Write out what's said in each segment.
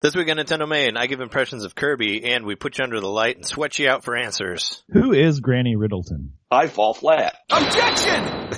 This week on NintenDomain, I give impressions of Kirby, and we put you under the light and sweat you out for answers. Who is Granny Riddleton? I fall flat. Objection!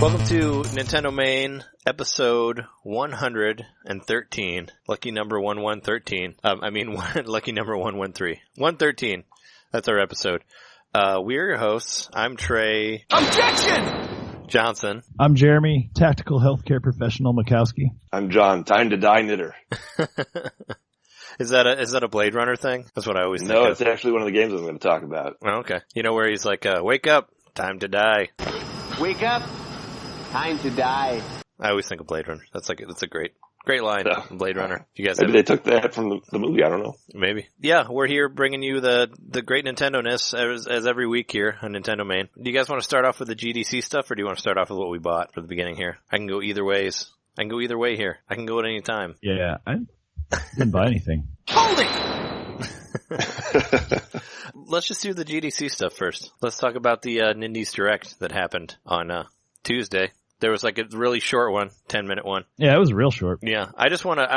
Welcome to NintenDomain, episode 113. Lucky number 1113. Lucky number 113. 113. That's our episode. We're your hosts. I'm Trey. Objection! Johnson. I'm Jeremy, tactical healthcare professional Mikowski. I'm John, time to die knitter. Is that a Blade Runner thing? That's what I always think No, of. it's actually one of the games I'm going to talk about. Oh, okay. You know where he's like, wake up, time to die. Wake up. Time to die. I always think of Blade Runner. That's a great line. Yeah. Blade Runner. You guys Maybe they took that from the movie, I don't know. Maybe. Yeah, we're here bringing you the great Nintendo-ness as every week here on NintenDomain. Do you guys want to start off with the GDC stuff, or do you want to start off with what we bought for the beginning here? I can go either ways. I can go either way here. I can go at any time. Yeah, I didn't buy anything. Hold it! Let's just do the GDC stuff first. Let's talk about the Nindies Direct that happened on Tuesday. There was like a really short one, 10-minute one. Yeah, it was real short. Yeah, I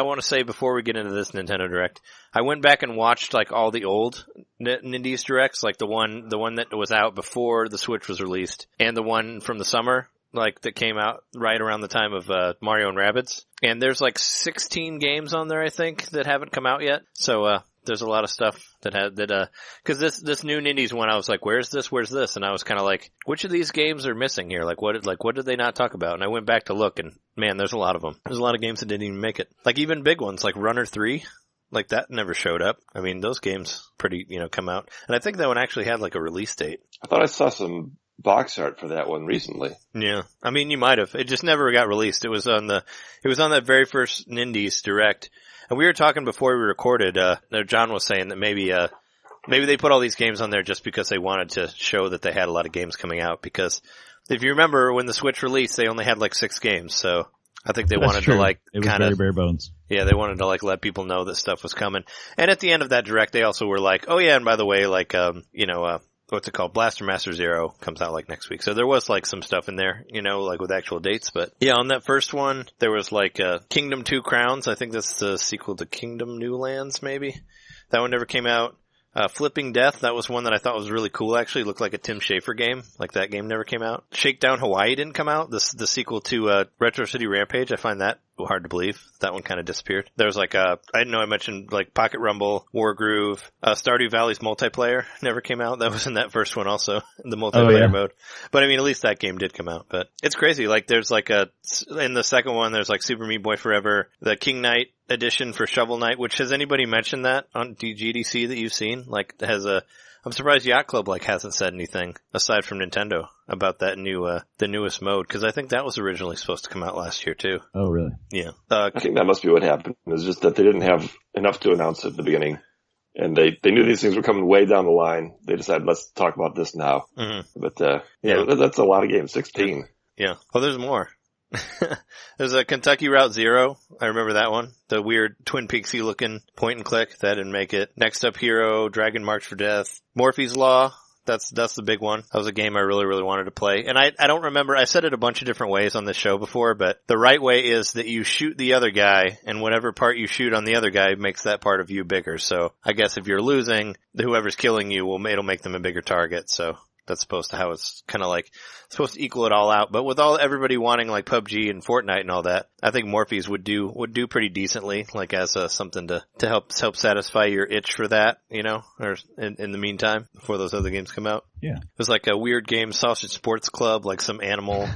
want to say before we get into this Nintendo Direct, I went back and watched like all the old Nindies Directs, like the one that was out before the Switch was released, and the one from the summer, like that came out right around the time of Mario and Rabbids. And there's like 16 games on there, I think, that haven't come out yet. So there's a lot of stuff cause this new Nindies one, I was like, where's this? And I was kind of like, which of these games are missing here? What did they not talk about? And I went back to look, and man, there's a lot of them. There's a lot of games that didn't even make it. Like even big ones, like Runner 3, like that never showed up. I mean, those games come out. And I think that one actually had like a release date. I thought I saw some box art for that one recently. Yeah. I mean, you might have. It just never got released. It was on that very first Nindies Direct. And we were talking before we recorded, John was saying that maybe they put all these games on there just because they wanted to show that they had a lot of games coming out, because if you remember when the Switch released, they only had like 6 games, so I think they wanted to like it was very bare bones. Yeah, they wanted to like let people know that stuff was coming. And at the end of that Direct, they also were like, oh yeah, and by the way, like, what's it called? Blaster Master Zero comes out like next week. So there was like some stuff in there, like with actual dates. But yeah, on that first one, there was like Kingdom 2 Crowns. I think that's the sequel to Kingdom New Lands, maybe. That one never came out. Flipping Death, that was one that I thought was really cool, actually. It looked like a Tim Schafer game. Like that game never came out. Shakedown Hawaii didn't come out. The sequel to Retro City Rampage, I find that hard to believe. That one kind of disappeared. There was like I didn't know I mentioned like Pocket Rumble, War Groove, Stardew Valley's multiplayer never came out. That was in that first one also, the multiplayer mode. But I mean, at least that game did come out. But it's crazy. Like there's like in the second one, there's like Super Meat Boy Forever, the King Knight edition for Shovel Knight, which has anybody mentioned that on GDC that you've seen? Like I'm surprised Yacht Club like hasn't said anything aside from Nintendo about that the newest mode, because I think that was originally supposed to come out last year too. Oh, really? Yeah. I think that must be what happened. It's just that they didn't have enough to announce at the beginning, and they knew these things were coming way down the line. They decided, let's talk about this now. Mm-hmm. But that's a lot of games. 16. Yeah. Oh, there's more. There's a Kentucky Route Zero. I remember that one. The weird Twin Peaksy looking point and click. That didn't make it. Next Up Hero, Dragon March for Death, Morphe's Law. That's the big one. That was a game I really, really wanted to play. And I don't remember, I said it a bunch of different ways on this show before, but the right way is that you shoot the other guy, and whatever part you shoot on the other guy makes that part of you bigger. So I guess if you're losing, whoever's killing you it'll make them a bigger target. So that's supposed to how it's kind of like supposed to equal it all out. But with everybody wanting like PUBG and Fortnite and all that, I think Morphe's would do pretty decently, like as something to help satisfy your itch for that, or in the meantime before those other games come out. Yeah. It was like a weird game, Sausage Sports Club, like some animal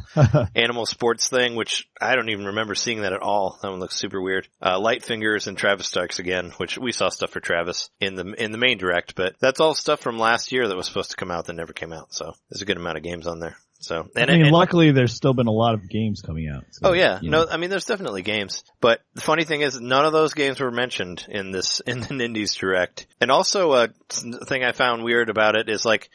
sports thing, which I don't even remember seeing that at all. That one looks super weird. Light Fingers and Travis Strikes Again, which we saw stuff for Travis in the main direct, but that's all stuff from last year that was supposed to come out that never came out. So there's a good amount of games on there. So, and luckily there's still been a lot of games coming out. So, oh yeah. No, I mean, there's definitely games, but the funny thing is none of those games were mentioned in the Nindies direct. And also a thing I found weird about it is like,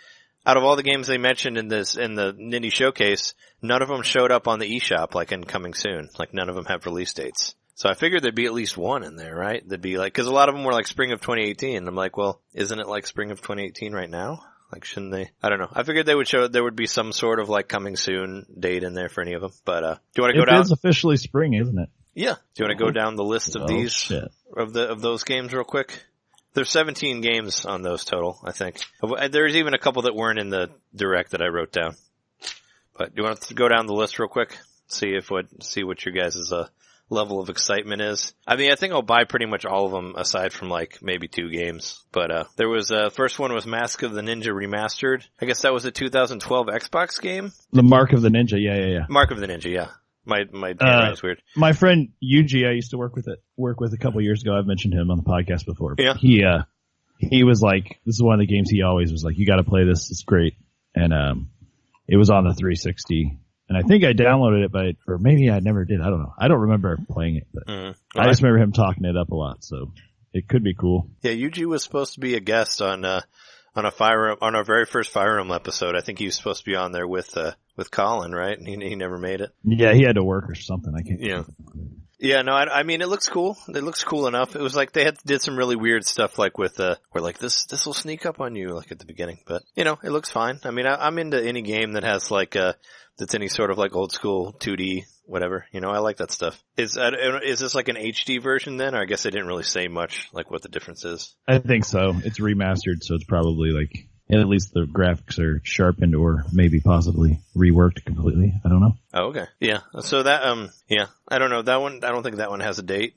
out of all the games they mentioned in the Nindy showcase, none of them showed up on the eShop like in coming soon. Like none of them have release dates. So I figured there'd be at least one in there, right? That'd be like, cause a lot of them were like spring of 2018. And I'm like, well, isn't it like spring of 2018 right now? Like, shouldn't they? I don't know. I figured they would show, there would be some sort of like coming soon date in there for any of them. But, do you want to go down? It is officially spring, isn't it? Yeah. Do you want to go down the list of these, of those games real quick? There's 17 games on those total, I think. There's even a couple that weren't in the direct that I wrote down. But do you want to go down the list real quick? See what your guys' level of excitement is. I mean, I think I'll buy pretty much all of them aside from like maybe 2 games. But, there was, first one was Mask of the Ninja Remastered. I guess that was a 2012 Xbox game? The Mark of the Ninja, yeah. Mark of the Ninja, yeah. My is weird. My friend Yuji, I used to work with a couple years ago. I've mentioned him on the podcast before. Yeah. He was like, this is one of the games he always was like, you gotta play this, it's great. And, it was on the 360. And I think I downloaded it, or maybe I never did. I don't know. I don't remember playing it, but I just remember him talking it up a lot. So it could be cool. Yeah, Yuji was supposed to be a guest on our very first Fire Realm episode. I think he was supposed to be on there with Colin, right? And he never made it. Yeah, he had to work or something. I can't. Yeah. Yeah, no, I mean, it looks cool. It looks cool enough. It was like they did some really weird stuff like with, where like this will sneak up on you like at the beginning, but you know, it looks fine. I mean, I'm into any game that has like, that's any sort of like old school 2D, whatever. You know, I like that stuff. Is this like an HD version then? Or I guess they didn't really say much like what the difference is. I think so. It's remastered, so it's probably like, at least the graphics are sharpened or maybe possibly reworked completely. I don't know. Oh, okay. Yeah. So that, yeah, I don't know. That one, I don't think that one has a date.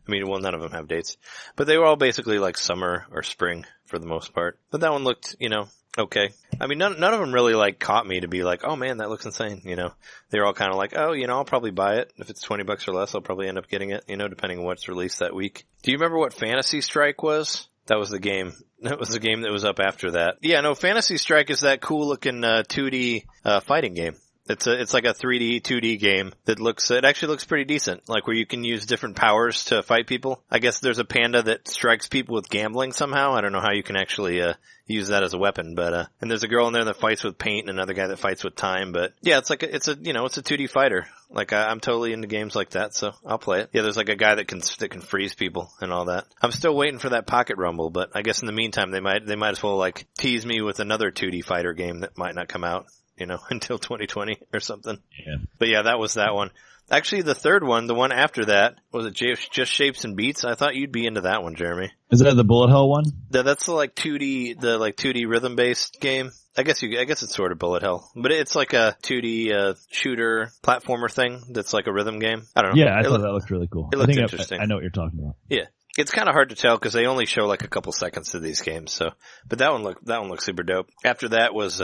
I mean, well, none of them have dates, but they were all basically like summer or spring for the most part. But that one looked, you know, okay. I mean, none of them really like caught me to be like, oh man, that looks insane. You know, they were all kind of like, oh, you know, I'll probably buy it. If it's $20 or less, I'll probably end up getting it, you know, depending on what's released that week. Do you remember what Fantasy Strike was? That was the game. That was the game that was up after that. Yeah, no, Fantasy Strike is that cool looking, 2D, fighting game. It's like a 3D, 2D game that it actually looks pretty decent. Like where you can use different powers to fight people. I guess there's a panda that strikes people with gambling somehow. I don't know how you can actually, use that as a weapon, but, and there's a girl in there that fights with paint and another guy that fights with time, but yeah, it's a 2D fighter. Like I'm totally into games like that, so I'll play it. Yeah, there's like a guy that can freeze people and all that. I'm still waiting for that Pocket Rumble, but I guess in the meantime they might as well like tease me with another 2D fighter game that might not come out, you know, until 2020 or something. Yeah. But yeah, that was that one. Actually, the third one, the one after that, was it Just Shapes and Beats? I thought you'd be into that one, Jeremy. Is that the bullet hell one? That's the 2D rhythm based game. I guess it's sort of bullet hell, but it's like a 2D shooter platformer thing that's like a rhythm game. I don't know. Yeah, I thought that looked really cool. It looks interesting. I know what you're talking about. Yeah. It's kind of hard to tell because they only show like a couple seconds to these games, so, but that one looks super dope. After that was,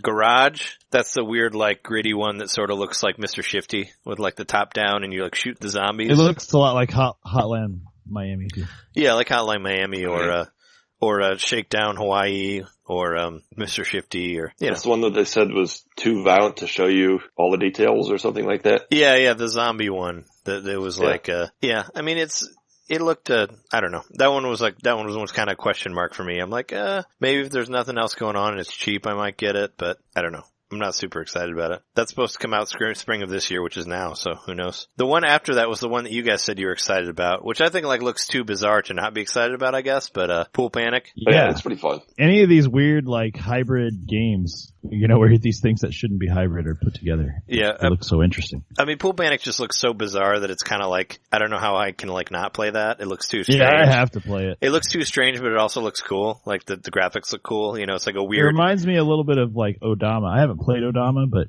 Garage. That's the weird, like, gritty one that sort of looks like Mr. Shifty with like the top down and you like shoot the zombies. It looks a lot like Hotline Miami too. Yeah, like Hotline Miami or Shakedown Hawaii or, Mr. Shifty or, you know. That's the one that they said was too violent to show you all the details or something like that. Yeah, the zombie one. That it was like, I mean, it looked, I don't know. That one was kind of a question mark for me. I'm like, maybe if there's nothing else going on and it's cheap, I might get it, but I don't know. I'm not super excited about it. That's supposed to come out spring of this year, which is now, so who knows. The one after that was the one that you guys said you were excited about, which I think like looks too bizarre to not be excited about, I guess, but Pool Panic. Yeah, it's pretty fun. Any of these weird like hybrid games, you know, where these things that shouldn't be hybrid are put together. Yeah. It looks so interesting. I mean, Pool Panic just looks so bizarre that it's kind of like, I don't know how I can like not play that. It looks too strange. Yeah, I have to play it. It looks too strange, but it also looks cool. Like the graphics look cool. You know, it's like a weird. It reminds me a little bit of like Odama. I haven't played Odama, but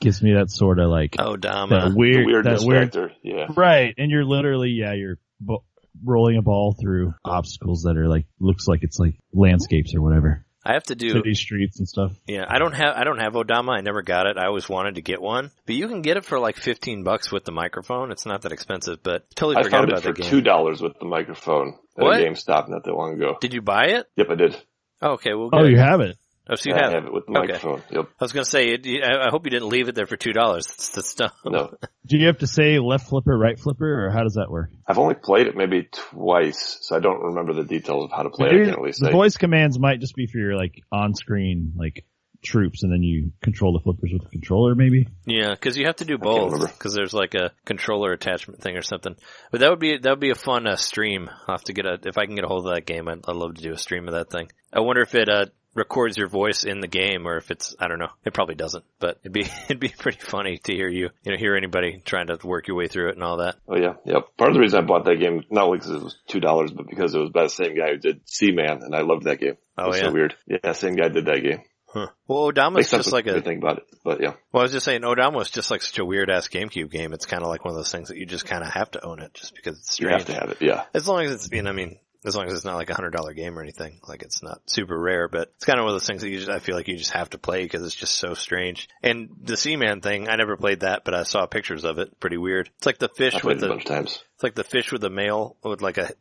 gives me that sort of like Odama. That weird factor. Yeah. Right. And you're literally, you're rolling a ball through obstacles that are like, looks like it's like landscapes or whatever. I have to do city streets and stuff. Yeah, I don't have Odama. I never got it. I always wanted to get one, but you can get it for like $15 with the microphone. It's not that expensive, but totally forgot about that game. I found it for $2 with the microphone at a GameStop not that long ago. Did you buy it? Yep, I did. Oh, okay, well, good. Oh, you have it. Oh, so you have it with the microphone. Yep. I was going to say, I hope you didn't leave it there for $2. That's dumb. No. Do you have to say left flipper, right flipper, or how does that work? I've only played it maybe twice, so I don't remember the details of how to play it. I can't really say. The voice commands might just be for your like on-screen like troops, and then you control the flippers with the controller, maybe. Yeah, because you have to do both. Because there's like a controller attachment thing or something. But that would be a fun stream. I'll have to if I can get a hold of that game, I'd love to do a stream of that thing. I wonder if it records your voice in the game, or if it's, I don't know. It probably doesn't, but it'd be pretty funny to hear hear anybody trying to work your way through it and all that. Oh yeah, yep. Part of the reason I bought that game, not only because it was $2, but because it was by the same guy who did Seaman, and I loved that game. Oh, yeah. So weird. Yeah, same guy did that game. Huh. Well, Odama's just like a think about it, but yeah. Well, I was just saying, Odama was just like such a weird ass GameCube game. It's kind of like one of those things that you just kind of have to own it, just because it's strange. You have to have it, yeah. As long as it's, as long as it's not like $100 game or anything, like it's not super rare, but it's kind of one of those things that I feel like you just have to play because it's just so strange. And the Seaman thing, I never played that, but I saw pictures of it. Pretty weird. It's like the fish with a bunch of times. It's like the fish with a male with like a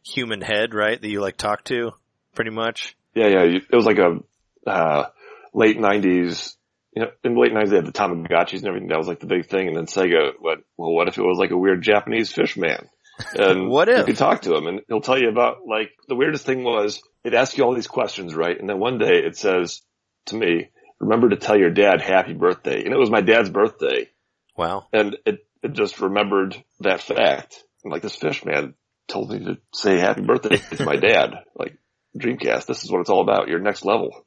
human head, right? That you like talk to, pretty much. Yeah. It was like a late 90s. You know, in the late 90s they had the Tamagotchis and everything. That was like the big thing. And then Sega went, well, what if it was like a weird Japanese fish man? And what if? You could talk to him and he'll tell you about, like, the weirdest thing was, it asks you all these questions, right? And then one day it says to me, remember to tell your dad happy birthday. And it was my dad's birthday. Wow. And it just remembered that fact. And like, this fish man told me to say happy birthday to my dad. Like, Dreamcast, this is what it's all about. Your next level.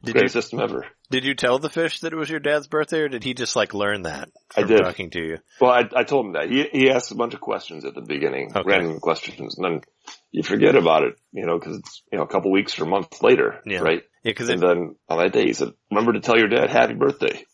Greatest system ever. Did you tell the fish that it was your dad's birthday, or did he just like learn that from talking to you? Well, I told him that. He asked a bunch of questions at the beginning, random questions, and then you forget about it, because it's, a couple weeks or months later, right? Yeah, and then on that day he said, remember to tell your dad happy birthday.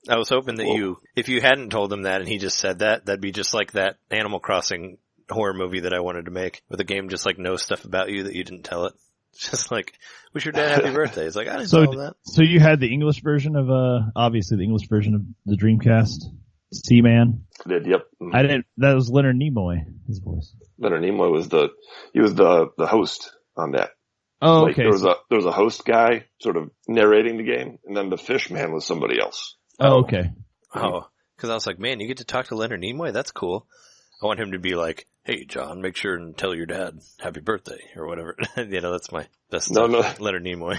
I was hoping that if you hadn't told him that and he just said that, that'd be just like that Animal Crossing horror movie that I wanted to make, where the game just like knows stuff about you that you didn't tell it. Just like, wish your dad happy birthday. It's like, I didn't tell him that. So you had the English version of, obviously the English version of the Dreamcast, Seaman? I did, yep. That was Leonard Nimoy, his voice. Leonard Nimoy was the host on that. Oh, like, okay. There was a host guy sort of narrating the game, and then the fish man was somebody else. Oh, okay. Oh, cause I was like, man, you get to talk to Leonard Nimoy? That's cool. I want him to be like, hey, John, make sure and tell your dad happy birthday or whatever. That's my best Leonard Nimoy.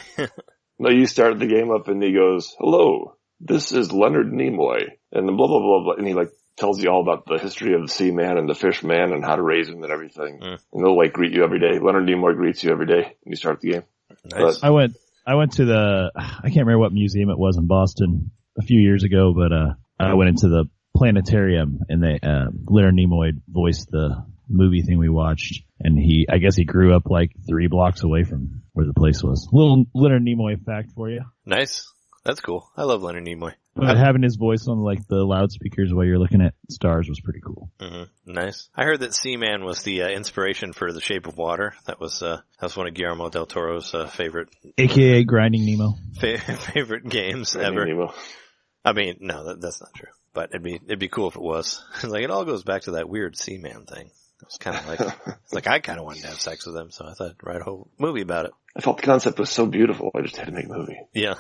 No, you start the game up and he goes, hello, this is Leonard Nimoy. And then blah, blah, blah, blah. And he like tells you all about the history of the Seaman and the Fish Man and how to raise him and everything. And they'll like greet you every day. Leonard Nimoy greets you every day when you start the game. Nice. But, I went to I can't remember what museum it was in Boston a few years ago, but I went into the planetarium and Leonard Nimoy voiced the movie thing we watched, and I guess he grew up like 3 blocks away from where the place was. Little Leonard Nimoy fact for you. Nice. That's cool. I love Leonard Nimoy. But having his voice on like the loudspeakers while you're looking at stars was pretty cool. Mm-hmm. Nice. I heard that Seaman was the inspiration for The Shape of Water. That was one of Guillermo del Toro's favorite, AKA Grinding Nemo, favorite games ever. Nemo. I mean, no, that's not true. But it'd be cool if it was. Like, it all goes back to that weird Seaman thing. It was kind of like, I kind of wanted to have sex with him, so I thought I'd write a whole movie about it. I thought the concept was so beautiful, I just had to make a movie. Yeah.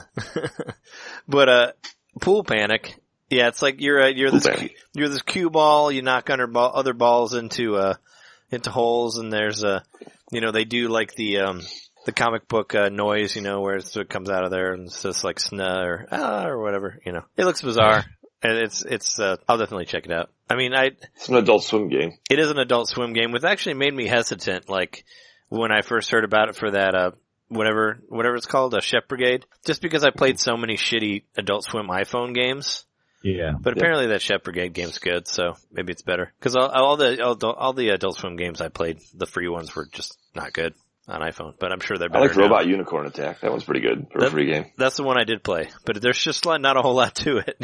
But, Pool Panic. Yeah, it's like you're this cue ball, you knock other balls into holes, and there's they do like the comic book noise, where it comes out of there and it's just like snuh or whatever, It looks bizarre. And it's I'll definitely check it out. I mean, it's an Adult Swim game. It is an Adult Swim game, which actually made me hesitant, like, when I first heard about it for that, whatever it's called, Chef Brigade. Just because I played so many shitty Adult Swim iPhone games. Yeah. But apparently that Chef Brigade game's good, so maybe it's better. Cause all the Adult Swim games I played, the free ones were just not good on iPhone, but I'm sure they're better. I like Robot Unicorn Attack. That one's pretty good for a free game. That's the one I did play, but there's just not a whole lot to it,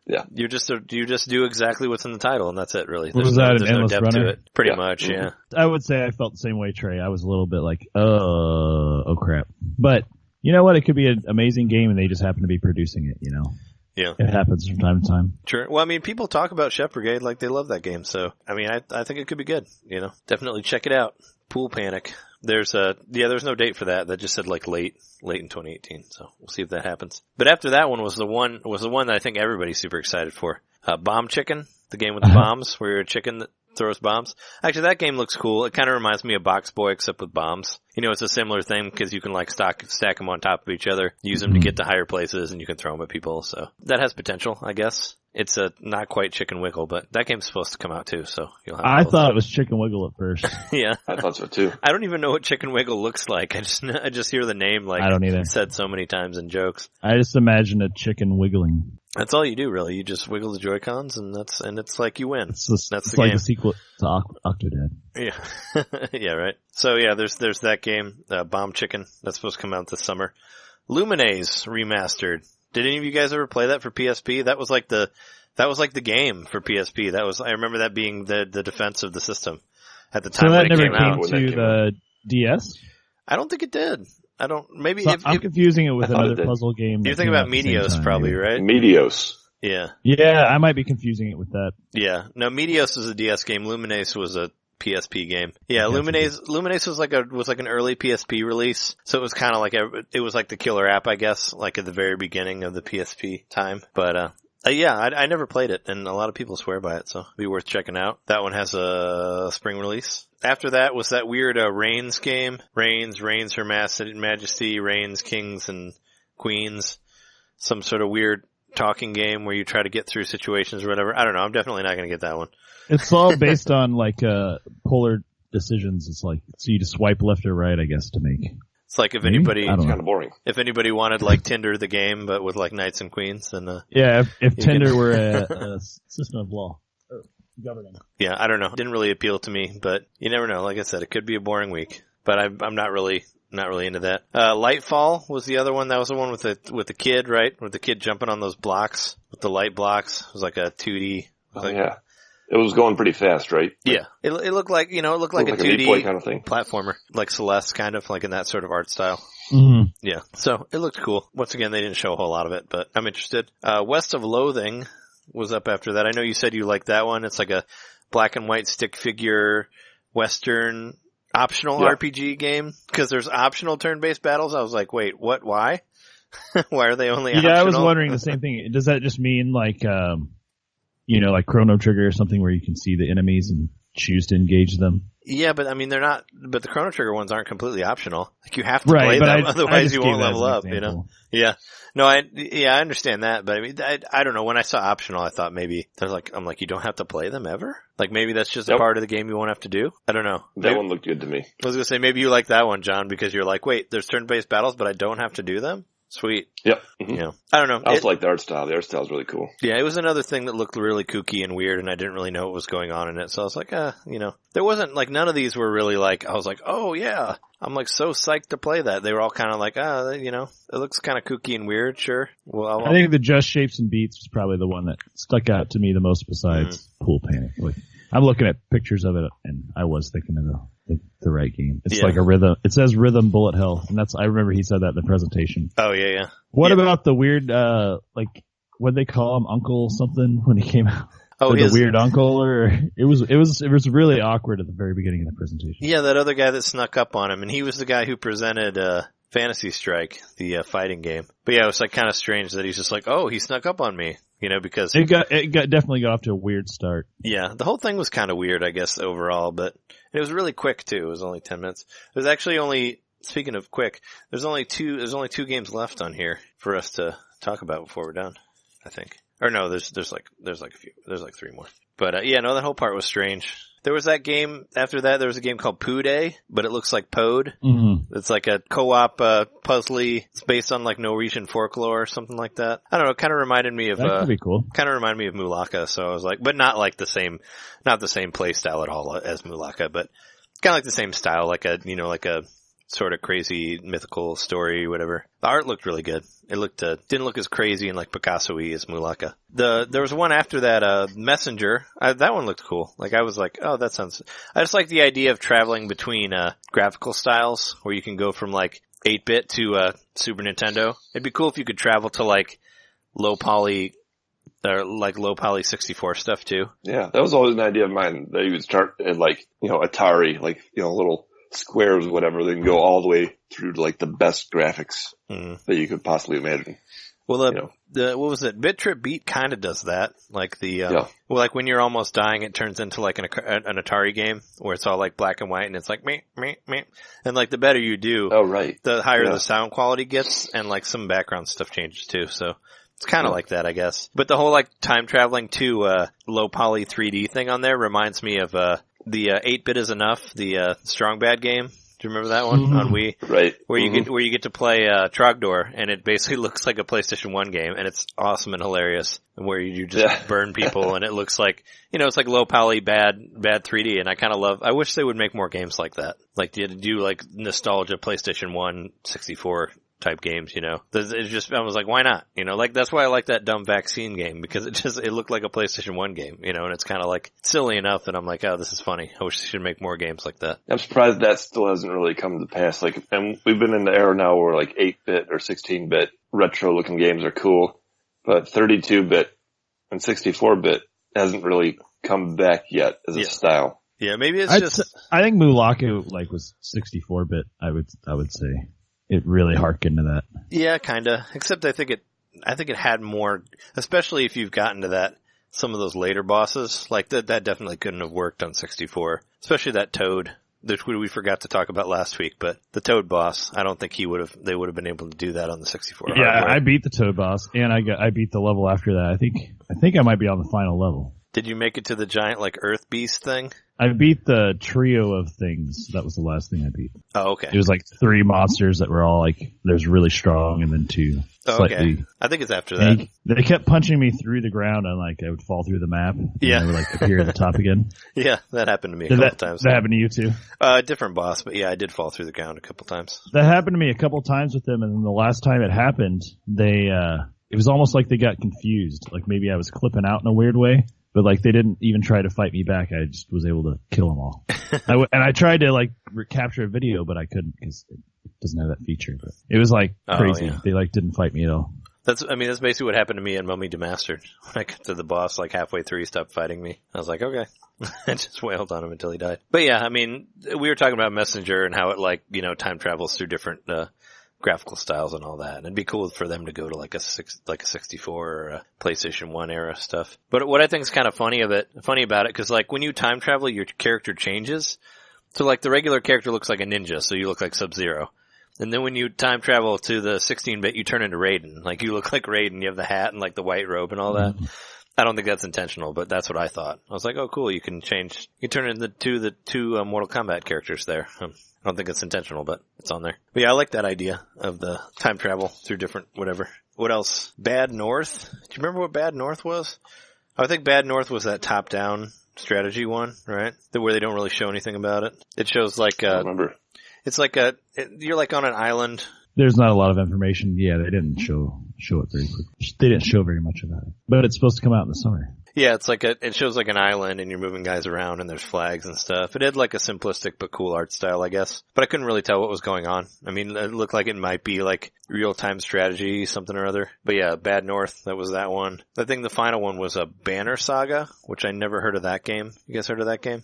Yeah. You just do exactly what's in the title, and that's it, really. Was that an endless depth runner? to it. Pretty much, yeah. I would say I felt the same way, Trey. I was a little bit like, oh crap. But, You know what? It could be an amazing game, and they just happen to be producing it. You know. Yeah. It happens from time to time. Sure. Well, I mean, people talk about Chef Brigade like they love that game. So, I mean, I think it could be good. You know, definitely check it out. Pool Panic. There's no date for that. That just said like late in 2018. So we'll see if that happens. But after that one was the one that I think everybody's super excited for. Bomb Chicken, the game with the bombs, where you're a chicken that throws bombs. Actually, that game looks cool. It kind of reminds me of Box Boy, except with bombs. You know, it's a similar thing because you can like stack them on top of each other, use them to get to higher places, and you can throw them at people. So that has potential, I guess. It's a not quite Chicken Wiggle, but that game's supposed to come out too. So you'll have. I thought it was Chicken Wiggle at first. Yeah, I thought so too. I don't even know what Chicken Wiggle looks like. I just hear the name like I don't either. Said so many times in jokes. I just imagine a chicken wiggling. That's all you do, really. You just wiggle the Joy-Cons, and it's like you win. That's it's the like game. a sequel to Octodad. Yeah, yeah, right. So yeah, there's that game, Bomb Chicken. That's supposed to come out this summer. Lumines remastered. Did any of you guys ever play that for PSP? That was like the game for PSP. I remember that being the defense of the system at the time so when that it never came out. came to the DS? I don't think it did. Maybe so I'm confusing it with another puzzle game. You're thinking about Meteos probably, right? Meteos. Yeah. Yeah, I might be confusing it with that. Yeah. No, Meteos was a DS game. Lumines was a PSP game. Yeah, Lumines was like an early PSP release. So it was kind of like it was like the killer app, I guess, like at the very beginning of the PSP time. But yeah, I never played it, and a lot of people swear by it, so it'd be worth checking out. That one has a spring release. After that was that weird Reigns game. Reigns, Her Majesty, Reigns, Kings and Queens. Some sort of weird talking game where you try to get through situations or whatever. I don't know. I'm definitely not going to get that one. It's all based on like polar decisions. It's like so you just swipe left or right, I guess, to make. It's like if anybody, it's kind of boring. If anybody wanted like Tinder the game, but with like knights and queens, then yeah, if Tinder were a system of law. Governing. Yeah, I don't know. It didn't really appeal to me, but you never know. Like I said, it could be a boring week, but I'm not really into that. Lightfall was the other one. That was the one with the kid, right? With the kid jumping on those blocks with the light blocks. It was like a 2D. Yeah. It was going pretty fast, right? Yeah. It looked like, a 2D Meat Boy kind of thing. platformer, like Celeste, kind of like in that sort of art style. Mm-hmm. Yeah. So it looked cool. Once again, they didn't show a whole lot of it, but I'm interested. West of Loathing was up after that. I know you said you liked that one. It's like a black and white stick figure Western optional RPG game. Cause there's optional turn-based battles. I was like, wait, what? Why? Why are they only optional? Yeah, I was wondering the same thing. Does that just mean like, like Chrono Trigger or something where you can see the enemies and choose to engage them? Yeah, but I mean, they're not, but the Chrono Trigger ones aren't completely optional. Like you have to play them, otherwise you won't level up, you know? Yeah. No, I understand that, but I mean, I don't know. When I saw optional, I thought maybe I'm like, you don't have to play them ever? Like maybe that's just a part of the game you won't have to do? I don't know. That one looked good to me. I was gonna say, maybe you like that one, John, because you're like, wait, there's turn-based battles, but I don't have to do them? Sweet. Yep. Mm-hmm. Yeah. I don't know. I also like the art style. The art style is really cool. Yeah, it was another thing that looked really kooky and weird, and I didn't really know what was going on in it. So I was like, there wasn't like none of these were really like, I was like, oh yeah, I'm like so psyched to play that. They were all kind of like, it looks kind of kooky and weird. Sure. Well, I think the Just Shapes and Beats was probably the one that stuck out to me the most besides Pool Panic. Like, I'm looking at pictures of it, and I was thinking of the right game. It's like a rhythm. It says Rhythm Bullet Hell, and I remember he said that in the presentation. Oh yeah. What about the weird, what'd they call him, Uncle something when he came out? Oh, the weird uncle, or it was really awkward at the very beginning of the presentation. Yeah, that other guy that snuck up on him, and he was the guy who presented Fantasy Strike, the fighting game. But yeah, it was like kind of strange that he's just like, oh, he snuck up on me, because it definitely got off to a weird start. Yeah, the whole thing was kind of weird, I guess, overall, but it was really quick too. It was only 10 minutes. There's actually only, speaking of quick, there's only two games left on here for us to talk about before we're done, I think. Or no, there's like three more. But that whole part was strange. There was that game, after that there was a game called Poo Day, but it looks like Pode. Mm-hmm. It's like a co-op, puzzly, it's based on like Norwegian folklore or something like that. I don't know, it kinda reminded me of, that could be cool. Kinda reminded me of Mulaka, so I was like, but not like not the same play style at all as Mulaka, but kinda like the same style, like a sort of crazy mythical story, whatever. The art looked really good. It didn't look as crazy and like Picasso-y as Mulaka. There was one after that, Messenger. That one looked cool. Like I was like, oh, I just like the idea of traveling between, graphical styles where you can go from like, 8-bit to Super Nintendo. It'd be cool if you could travel to like low poly 64 stuff too. Yeah, that was always an idea of mine, that you would start at like, Atari, like, little squares or whatever, then go all the way through to like the best graphics that you could possibly imagine. Well, what was it? Bit Trip Beat kind of does that. Like well, like when you're almost dying, it turns into like an Atari game where it's all like black and white and it's like meh, meh, meh. And like the better you do, the higher the sound quality gets, and like some background stuff changes too. So it's kind of like that, I guess. But the whole like time traveling to low poly 3D thing on there reminds me of the 8-bit is enough, the Strong Bad game. Do you remember that one on Wii? Right. Where you get to play Trogdor, and it basically looks like a PlayStation 1 game, and it's awesome and hilarious. And where you just burn people, and it looks like, it's like low poly bad 3D, and I wish they would make more games like that. Like to do like nostalgia PlayStation 1 64 type games, I was like, why not? Like that's why I like that dumb vaccine game, because it looked like a PlayStation 1 game, and it's kind of like silly enough, and I'm like, oh, this is funny. I wish they should make more games like that. I'm surprised that still hasn't really come to pass. Like, and we've been in the era now where like 8-bit or 16-bit retro looking games are cool, but 32-bit and 64-bit hasn't really come back yet as a style. Yeah, maybe it's I think Mulaku like was 64-bit. I would say. It really harkened to that. Yeah, kinda. Except I think it had more, especially if you've gotten to some of those later bosses, like that definitely couldn't have worked on 64. Especially that Toad, which we forgot to talk about last week, but the Toad boss, I don't think they would have been able to do that on the 64. Yeah, hardware. I beat the Toad boss, and I beat the level after that. I think I might be on the final level. Did you make it to the giant, like, Earth Beast thing? I beat the trio of things. That was the last thing I beat. Oh, okay. It was like 3 monsters that were all like, there's really strong, and then 2 slightly. Okay. I think it's after that. They kept punching me through the ground, and like I would fall through the map. And I would like appear at the top again. Yeah, that happened to me a couple times. That happened to you too? Different boss, but yeah, I did fall through the ground a couple times. That happened to me a couple times with them, and then the last time it happened, it was almost like they got confused. Like maybe I was clipping out in a weird way. But like they didn't even try to fight me back. I just was able to kill them all. And I tried to like capture a video, but I couldn't because it doesn't have that feature. But it was like crazy. Yeah. They like didn't fight me at all. That's basically what happened to me in Mummy Demastered. When I got to the boss, like halfway through, he stopped fighting me. I was like, okay. I just wailed on him until he died. But yeah, we were talking about Messenger and how it time travels through different graphical styles and all that. And it'd be cool for them to go to like a 64 or a PlayStation 1 era stuff. But what I think is kind of funny about it, cause like when you time travel, your character changes. So like the regular character looks like a ninja, so you look like Sub-Zero. And then when you time travel to the 16-bit, you turn into Raiden. Like you look like Raiden, you have the hat and like the white robe and all that. I don't think that's intentional, but that's what I thought. I was like, oh cool, you can turn into the two Mortal Kombat characters there. I don't think it's intentional, but it's on there. But yeah, I like that idea of the time travel through different whatever. What else? Bad North? Do you remember what Bad North was? I think Bad North was that top-down strategy one, right? Where they don't really show anything about it. It shows like I remember. It's like you're like on an island. There's not a lot of information. Yeah, they didn't show it very quick. They didn't show very much about it. But it's supposed to come out in the summer. Yeah, it's like it shows like an island and you're moving guys around and there's flags and stuff. It had like a simplistic but cool art style, I guess. But I couldn't really tell what was going on. It looked like it might be like real-time strategy, something or other. But yeah, Bad North, that was that one. I think the final one was a Banner Saga, which I never heard of that game. You guys heard of that game?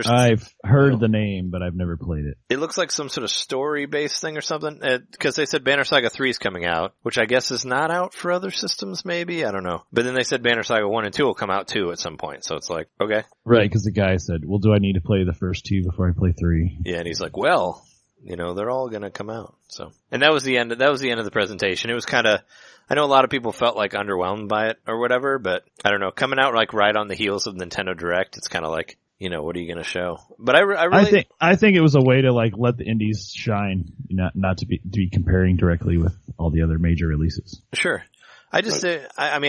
I've heard the name, but I've never played it. It looks like some sort of story-based thing or something. Because they said Banner Saga 3 is coming out, which I guess is not out for other systems, maybe? I don't know. But then they said Banner Saga 1 and 2 will come out too at some point. So it's like, okay. Right, because the guy said, well, do I need to play the first 2 before I play 3? Yeah, and he's like, well, they're all gonna come out. So, and that was the end of the presentation. It was kinda, I know a lot of people felt like underwhelmed by it or whatever, but I don't know, coming out like right on the heels of Nintendo Direct, it's kinda like, what are you going to show? But I think it was a way to like let the indies shine, not to be comparing directly with all the other major releases. Sure. I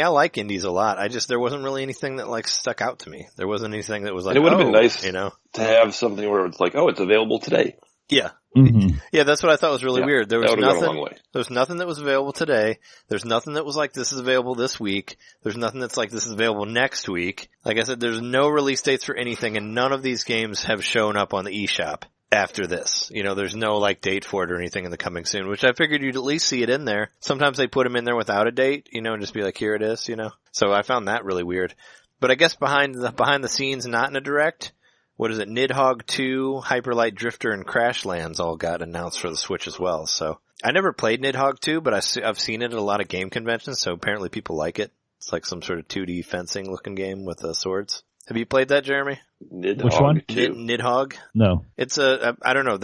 like indies a lot. There wasn't really anything that like stuck out to me. There wasn't anything that was like, and it would have been nice, to have something where it's like, oh, it's available today. Yeah. Mm-hmm. Yeah, that's what I thought was really weird. There was nothing that was available today. There's nothing that was like, this is available this week. There's nothing that's like, this is available next week. Like I said, there's no release dates for anything, and none of these games have shown up on the eShop after this. There's no like date for it or anything in the coming soon, which I figured you'd at least see it in there. Sometimes they put them in there without a date, and just be like, here it is, So I found that really weird. But I guess behind the scenes, not in a direct, what is it? Nidhogg 2, Hyperlight Drifter, and Crashlands all got announced for the Switch as well. So I never played Nidhogg 2, but I've seen it at a lot of game conventions, so apparently people like it. It's like some sort of 2D fencing looking game with swords. Have you played that, Jeremy? Nidhogg Which one? 2. No. It's I don't know.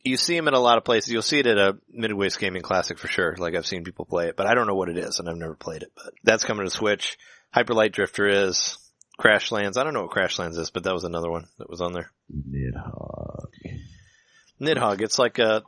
You see them in a lot of places. You'll see it at a Midway's Gaming Classic for sure. Like I've seen people play it, but I don't know what it is and I've never played it, but that's coming to Switch. Hyperlight Drifter is. Crashlands. I don't know what Crashlands is, but that was another one that was on there. Nidhogg. It's like a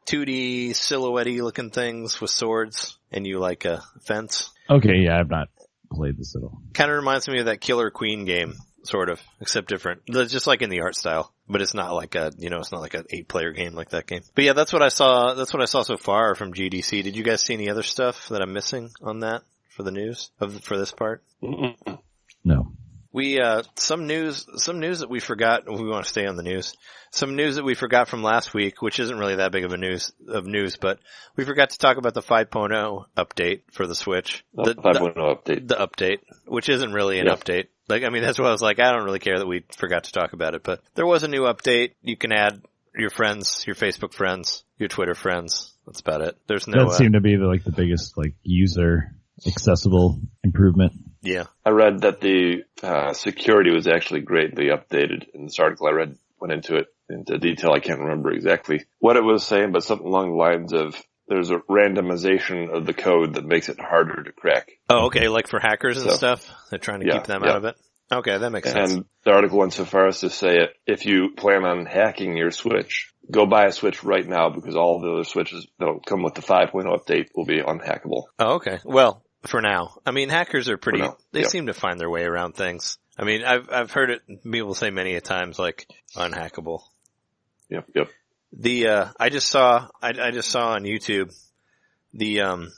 2D silhouette-y looking things with swords and you like a fence. Okay, yeah, I've not played this at all. Kind of reminds me of that Killer Queen game, sort of, except different. Just like in the art style, but it's not like it's not like an 8-player game like that game. But yeah, that's what I saw so far from GDC. Did you guys see any other stuff that I'm missing on that for the news for this part? No. We, some news that we forgot, we want to stay on the news. Some news that we forgot from last week, which isn't really that big of news, but we forgot to talk about the 5.0 update for the Switch. The 5.0 update. The update, which isn't really an update. That's why I was like, I don't really care that we forgot to talk about it, but there was a new update. You can add your friends, your Facebook friends, your Twitter friends. That's about it. There's no, that seemed to be the biggest, user accessible improvement. Yeah. I read that the security was actually greatly updated. In this article I read, went into detail. I can't remember exactly what it was saying, but something along the lines of there's a randomization of the code that makes it harder to crack. Oh, okay, like for hackers and stuff? They're trying to keep them out of it? Okay, that makes sense. And the article went so far as to say if you plan on hacking your Switch, go buy a Switch right now because all the other Switches that'll come with the 5.0 update will be unhackable. Oh, okay. Well, for now. I mean, hackers are they seem to find their way around things. I mean, I've heard it, people say many a times, unhackable. Yep. I just saw on YouTube, the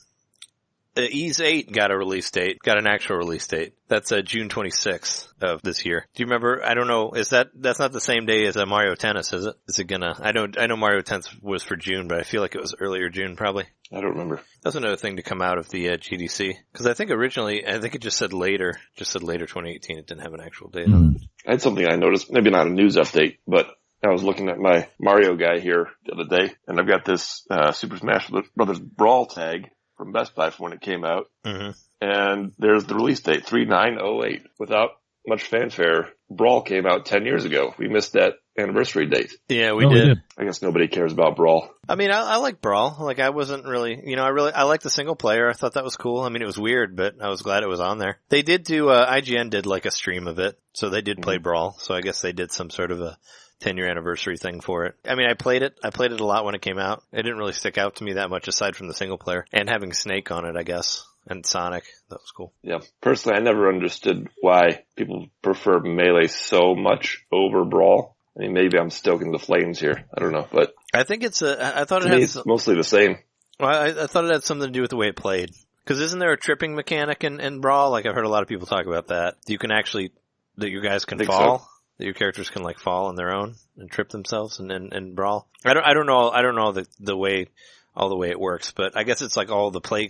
Ease 8 got an actual release date. That's June 26th of this year. Do you remember? I don't know. That's not the same day as Mario Tennis, is it? Is it gonna? I know Mario Tennis was for June, but I feel like it was earlier June probably. I don't remember. That's another thing to come out of the GDC. Cause I think originally, it just said later 2018. It didn't have an actual date on it. I had something I noticed, maybe not a news update, but I was looking at my Mario guy here the other day, and I've got this Super Smash Brothers Brawl tag from Best Buy from when it came out. Mm-hmm. And there's the release date, 3/9/08. Without much fanfare, Brawl came out 10 years ago. We missed that anniversary date. Yeah, we did. I guess nobody cares about Brawl. I mean, I like Brawl. I wasn't really, I like the single player. I thought that was cool. I mean, it was weird, but I was glad it was on there. They did do, IGN did a stream of it. So they did play Brawl. So I guess they did some sort of a 10-year anniversary thing for it. I mean, I played it a lot when it came out. It didn't really stick out to me that much aside from the single player and having Snake on it, I guess. And Sonic. That was cool. Yeah. Personally, I never understood why people prefer Melee so much over Brawl. I mean, maybe I'm stoking the flames here. I don't know, but I think it's it's mostly the same. Well, I thought it had something to do with the way it played. Cause isn't there a tripping mechanic in Brawl? I've heard a lot of people talk about that. You can actually, that you guys can fall. So. That your characters can fall on their own and trip themselves and Brawl. I don't know the way, all the way it works, but I guess it's all the play,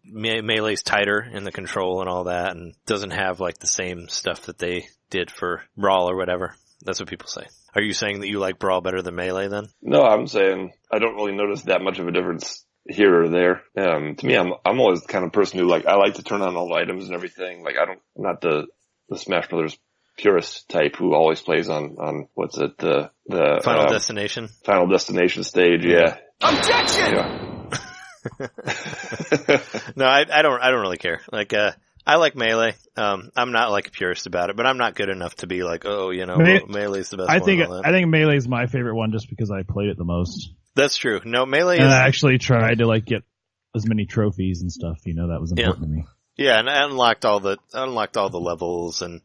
Melee's tighter in the control and all that and doesn't have the same stuff that they did for Brawl or whatever. That's what people say. Are you saying that you like Brawl better than Melee then? No, I'm saying I don't really notice that much of a difference here or there. To me, I'm always the kind of person who I like to turn on all the items and everything. I'm not the Smash Brothers purist type who always plays on what's it, the Final Destination? Final Destination stage, yeah. Objection! No, I don't really care. I like Melee. I'm not a purist about it, but I'm not good enough to be Melee's the best I think Melee's my favorite one just because I played it the most. That's true. No, Melee and I actually tried to get as many trophies and stuff, that was important to me. Yeah, and I unlocked all the levels and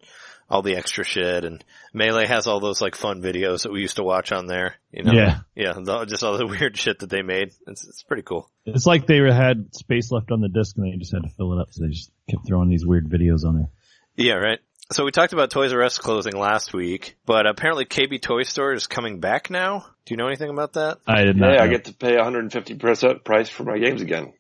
all the extra shit, and Melee has all those fun videos that we used to watch on there, Yeah. Yeah, just all the weird shit that they made. It's pretty cool. It's like they had space left on the disc and they just had to fill it up, so they just kept throwing these weird videos on there. Yeah, right. So we talked about Toys R Us closing last week, but apparently KB Toy Store is coming back now. Do you know anything about that? I did not. Yeah, know. I get to pay 150% price for my games again.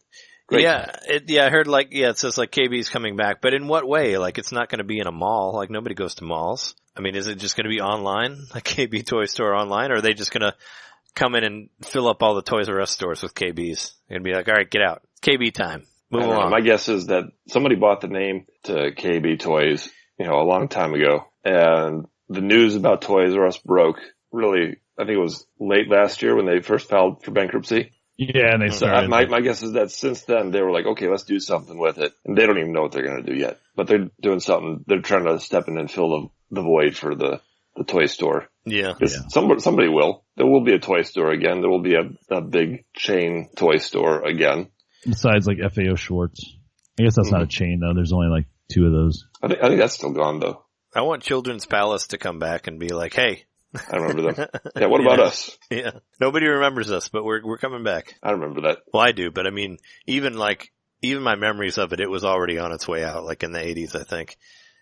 Great. Yeah, I heard it says like KB's coming back, but in what way? Like it's not going to be in a mall. Like nobody goes to malls. I mean, is it just going to be online, like KB Toy Store online, or are they just going to come in and fill up all the Toys R Us stores with KBs and be like, all right, get out. KB time. Move along. My guess is that somebody bought the name to KB Toys, a long time ago, and the news about Toys R Us broke really, I think it was late last year when they first filed for bankruptcy. Yeah, and they started. My guess is that since then they were like, okay, let's do something with it. And they don't even know what they're going to do yet, but they're doing something. They're trying to step in and fill the void for the toy store. Yeah. Somebody will. There will be a toy store again. There will be a big chain toy store again. Besides like FAO Schwartz. I guess that's not a chain though. There's only like 2 of those. I think that's still gone though. I want Children's Palace to come back and be like, hey. I remember them. Yeah, what about us? Yeah. Nobody remembers us, but we're coming back. I remember that. Well, I do, but I mean, even my memories of it was already on its way out, like in the 80s, I think.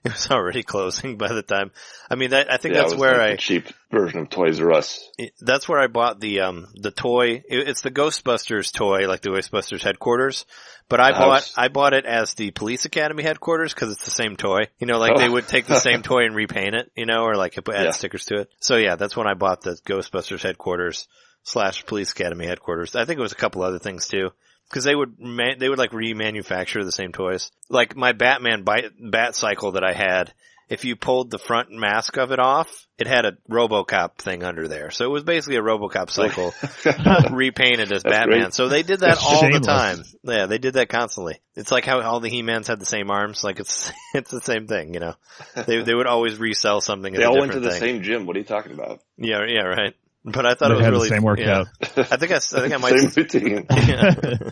It was already closing by the time. I mean, I think that's where the cheap version of Toys R Us. That's where I bought the toy. It's the Ghostbusters toy, like the Ghostbusters headquarters. But I bought it as the Police Academy headquarters because it's the same toy. They would take the same toy and repaint it, or like add stickers to it. So yeah, that's when I bought the Ghostbusters headquarters / Police Academy headquarters. I think it was a couple other things too. Cause they would like remanufacture the same toys. Like my Batman bat cycle that I had, if you pulled the front mask of it off, it had a RoboCop thing under there. So it was basically a RoboCop cycle repainted as Batman. Great. So they did that all the time. Yeah, they did that constantly. It's like how all the He-Mans had the same arms. Like it's the same thing, They would always resell something as a different thing. They all went to the same gym. What are you talking about? Yeah, right. But I thought it was really the same workout. Yeah. I think I might same routine. Yeah.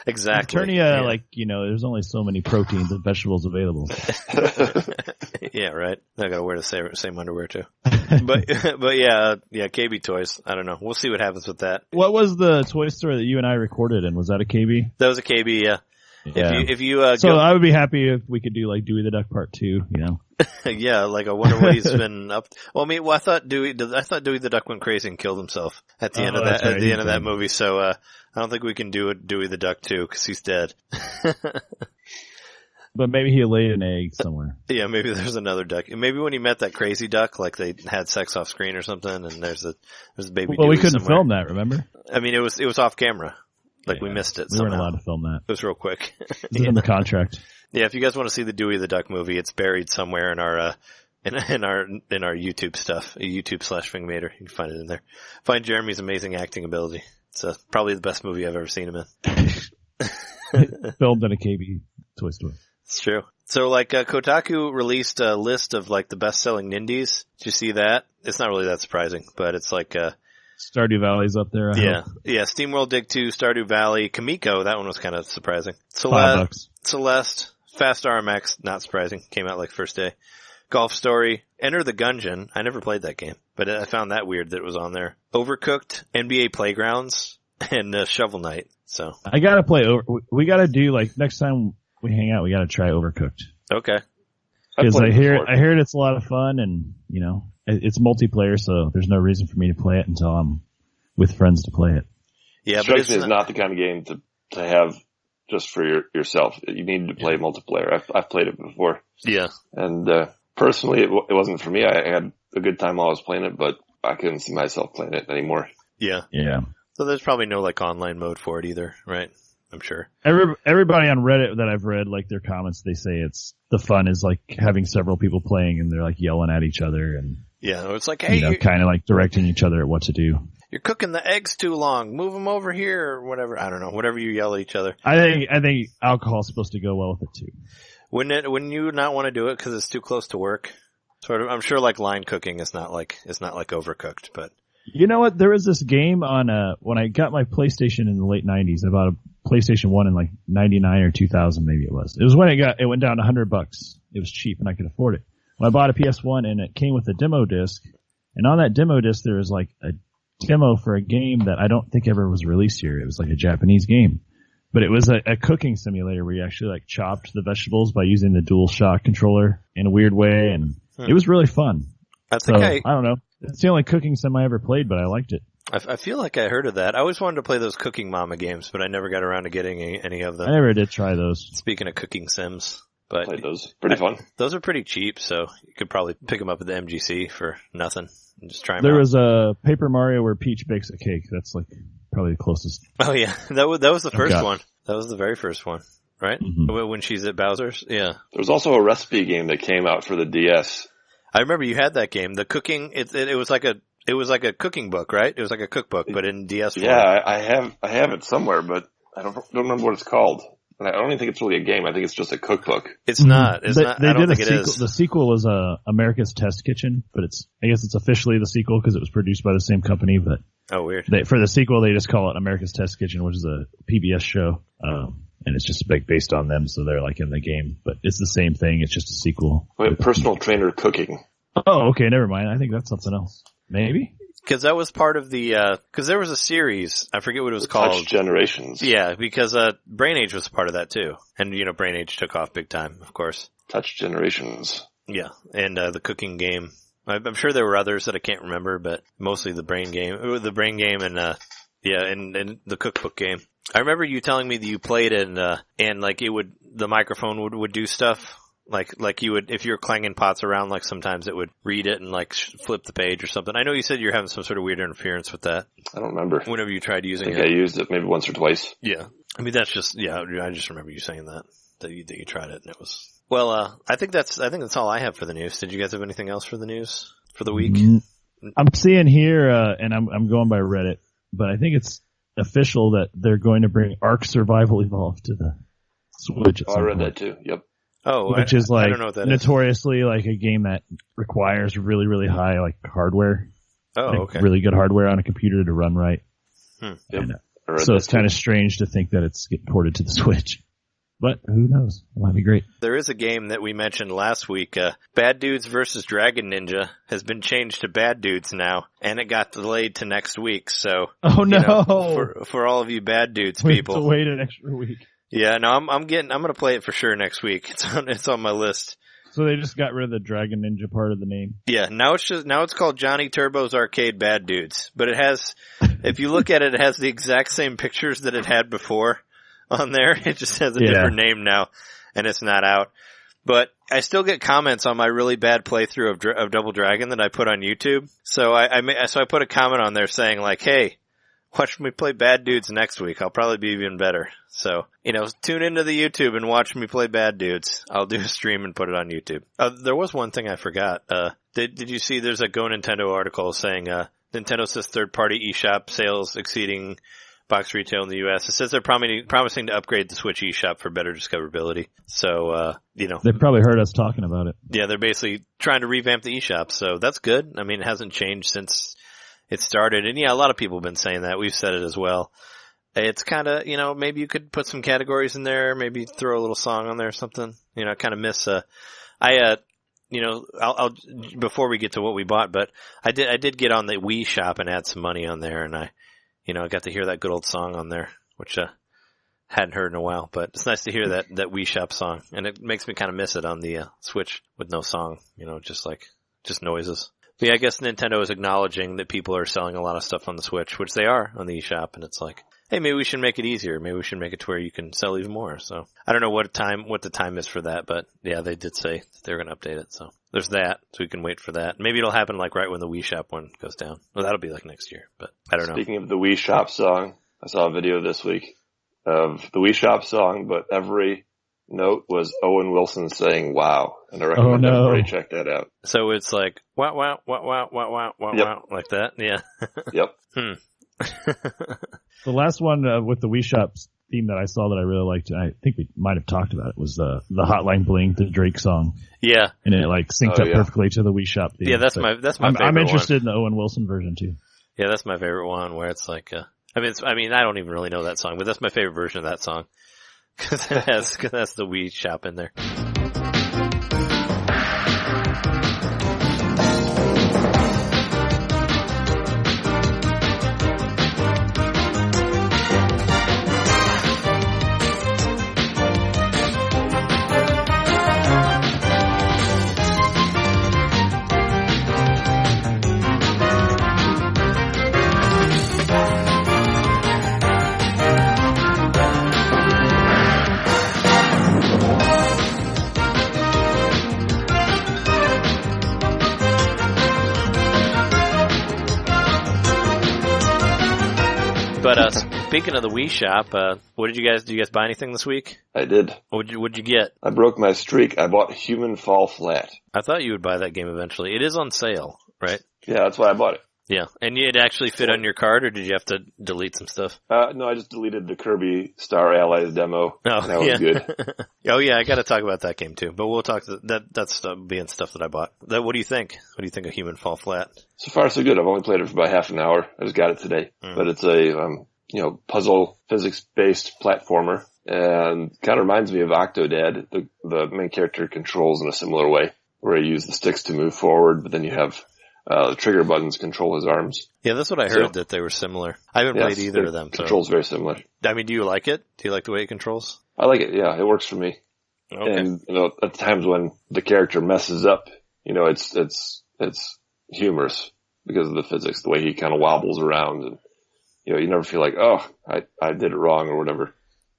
Exactly. Eternia, there's only so many proteins and vegetables available. Yeah, right. I gotta wear the same underwear too. But yeah, KB Toys. I don't know. We'll see what happens with that. What was the toy store that you and I recorded in? Was that a KB? That was a KB, yeah. Yeah. If you I would be happy if we could do like Dewey the Duck Part 2, Yeah, like I wonder what he's been up to. Well, I mean, I thought Dewey the Duck went crazy and killed himself at the end of that, end of that movie. So, I don't think we can do a Dewey the Duck 2 because he's dead. But maybe he laid an egg somewhere. Yeah, maybe there's another duck. Maybe when he met that crazy duck, like they had sex off screen or something, and there's a baby. Well, Dewey we couldn't somewhere. Film that, remember? I mean, it was off camera. Like we missed it. We weren't allowed to film that. It was real quick. It's in the contract. Yeah, if you guys want to see the Dewey the Duck movie, it's buried somewhere in our in our YouTube stuff, YouTube /Fingmater. You can find it in there. Find Jeremy's amazing acting ability. It's probably the best movie I've ever seen him in. Filmed in a KB toy store. It's true. So Kotaku released a list of like the best-selling Nindies. Did you see that? It's not really that surprising, but it's like Stardew Valley's up there. I hope. Yeah. SteamWorld Dig 2, Stardew Valley, Kamiko. That one was kind of surprising. $5. Celeste, Fast RMX. Not surprising. Came out like first day. Golf Story, Enter the Gungeon. I never played that game, but I found that weird that it was on there. Overcooked, NBA Playgrounds, and Shovel Knight. So I gotta play we gotta do next time we hang out, we gotta try Overcooked. Okay. Because I heard it's a lot of fun, and it's multiplayer, so there's no reason for me to play it until I'm with friends to play it. Yeah, but it's not the kind of game to have just for yourself. You need to play multiplayer. I've played it before. Yeah. And personally, it wasn't for me. I had a good time while I was playing it, but I couldn't see myself playing it anymore. Yeah. Yeah. So there's probably no online mode for it either, right? I'm sure. Everybody on Reddit that I've read, their comments, they say the fun is having several people playing and they're yelling at each other and it's like, hey, kind of directing each other at what to do. You're cooking the eggs too long. Move them over here or whatever. I don't know. Whatever you yell at each other. I think alcohol's supposed to go well with it too. Wouldn't you not want to do it because it's too close to work? Sort of. I'm sure line cooking is not Overcooked, but. You know what? There was this game on when I got my PlayStation in the late 90s. I bought a PlayStation 1 in 99 or 2000 maybe it was. It was when it went down to $100. It was cheap and I could afford it. When I bought a PS1 and it came with a demo disc, and on that demo disc there was a demo for a game that I don't think ever was released here. It was a Japanese game. But it was a cooking simulator where you actually like chopped the vegetables by using the DualShock controller in a weird way, and it was really fun. I don't know. It's the only cooking sim I ever played, but I liked it. I feel like I heard of that. I always wanted to play those Cooking Mama games, but I never got around to getting any of them. I never did try those. Speaking of cooking sims, but played those. Pretty fun. Those are pretty cheap, so you could probably pick them up at the MGC for nothing and just try them There out. was a Paper Mario where Peach bakes a cake. That's like probably the closest. Oh yeah, that was the first God. one. That was the very first one, right? Mm-hmm. When she's at Bowser's, yeah. There was also a recipe game that came out for the DS. I remember you had that game. The cooking, it was like a cooking book, right? It was like a cookbook, but in DS form. Yeah, I have it somewhere, but I don't remember what it's called. And I don't even think it's really a game. I think it's just a cookbook. It's not. It's not. I don't think it is. The sequel was America's Test Kitchen, but I guess it's officially the sequel because it was produced by the same company. But oh, weird. For the sequel, they just call it America's Test Kitchen, which is a PBS show, and it's just based on them, so they're like in the game. But it's the same thing. It's just a sequel. Wait, personal trainer cooking. Oh, okay, never mind. I think that's something else. Maybe. Because that was part of the, because there was a series, I forget what it was called. Touch Generations. Yeah, because, Brain Age was part of that too. And, Brain Age took off big time, of course. Touch Generations. Yeah, and, the cooking game. I'm sure there were others that I can't remember, but mostly the Brain game and, and the cookbook game. I remember you telling me that you played it and like the microphone would do stuff. Like you would, if you were clanging pots around, like sometimes it would read it and like flip the page or something. I know you said you're having some sort of weird interference with that. I don't remember. Whenever you tried using it. I used it maybe once or twice. Yeah. I mean, that's just, I just remember you saying that you tried it and it was, well, I think that's all I have for the news. Did you guys have anything else for the news for the week? I'm seeing here, and I'm going by Reddit, but I think it's official that they're going to bring Ark Survival Evolved to the Switch. I read that too. Yep. Oh, which is like I don't know what that notoriously is. Like a game that requires really, really high like hardware. Oh, okay. Really good hardware on a computer to run right. Yep. So it's kind of strange to think that it's getting ported to the Switch. But who knows? It might be great. There is a game that we mentioned last week, Bad Dudes vs. Dragon Ninja has been changed to Bad Dudes now, and it got delayed to next week, so. Oh no! For all of you Bad Dudes we people. have to wait an extra week. Yeah, no, I'm gonna play it for sure next week. It's on my list. So they just got rid of the Dragon Ninja part of the name. Yeah, now it's called Johnny Turbo's Arcade Bad Dudes. But it has, if you look at it, it has the exact same pictures that it had before on there. It just has a different name now, and it's not out. But I still get comments on my really bad playthrough of Double Dragon that I put on YouTube. So I put a comment on there saying like, hey, watch me play Bad Dudes next week. I'll probably be even better. So, tune into the YouTube and watch me play Bad Dudes. I'll do a stream and put it on YouTube. There was one thing I forgot. Did you see there's a Go Nintendo article saying, Nintendo says third-party eShop sales exceeding box retail in the US. It says they're promising to upgrade the Switch eShop for better discoverability. So, They probably heard us talking about it. Yeah, they're basically trying to revamp the eShop. So that's good. I mean, it hasn't changed since it started. And yeah, a lot of people have been saying that. We've said it as well. It's kind of, maybe you could put some categories in there, maybe throw a little song on there or something. Kind of miss, I'll before we get to what we bought, but I did get on the Wii shop and add some money on there, and I got to hear that good old song on there, which, hadn't heard in a while, but it's nice to hear that Wii shop song, and it makes me kind of miss it on the, Switch with no song, just noises. But yeah, I guess Nintendo is acknowledging that people are selling a lot of stuff on the Switch, which they are on the eShop, and it's like, hey, maybe we should make it easier. Maybe we should make it to where you can sell even more. So I don't know what the time is for that, but yeah, they did say that they're going to update it. So there's that. So we can wait for that. Maybe it'll happen like right when the Wii Shop one goes down. Well, that'll be like next year, but I don't know. Speaking of the Wii Shop song, I saw a video this week of the Wii Shop song, but every note was Owen Wilson saying wow. And I recommend everybody check that out. So it's like wow, wow, wow, wow, wow, wow, wow, wow, like that. Yeah. Yep. The last one with the Wii Shop theme that I saw that I really liked, and I think we might have talked about it, was the Hotline Bling, the Drake song. Yeah. And it like synced up perfectly to the Wii Shop theme. Yeah, that's my favorite I'm interested in the Owen Wilson version too. Yeah, that's my favorite one where it's like, I don't even really know that song, but that's my favorite version of that song. Cause that's the Wii Shop in there. But speaking of the Wii Shop, what did you guys buy anything this week? I did. What'd you get? I broke my streak. I bought Human Fall Flat. I thought you would buy that game eventually. It is on sale, right? Yeah, that's why I bought it. Yeah, and it actually fit on your card, or did you have to delete some stuff? No, I just deleted the Kirby Star Allies demo. Oh, that was good. Oh yeah, I got to talk about that game too. But we'll talk that's being stuff that I bought. What do you think? What do you think of Human Fall Flat? So far, so good. I've only played it for about half an hour. I just got it today, but it's a puzzle physics-based platformer, and kind of reminds me of Octodad. The main character controls in a similar way, where you use the sticks to move forward, but then you have the trigger buttons control his arms. Yeah, that's what I heard, that they were similar. I haven't played either of them. Controls very similar. I mean, do you like it? Do you like the way it controls? I like it, yeah. It works for me. Okay. And, at times when the character messes up, it's humorous because of the physics, the way he kind of wobbles around, and, you never feel like, oh, I did it wrong or whatever.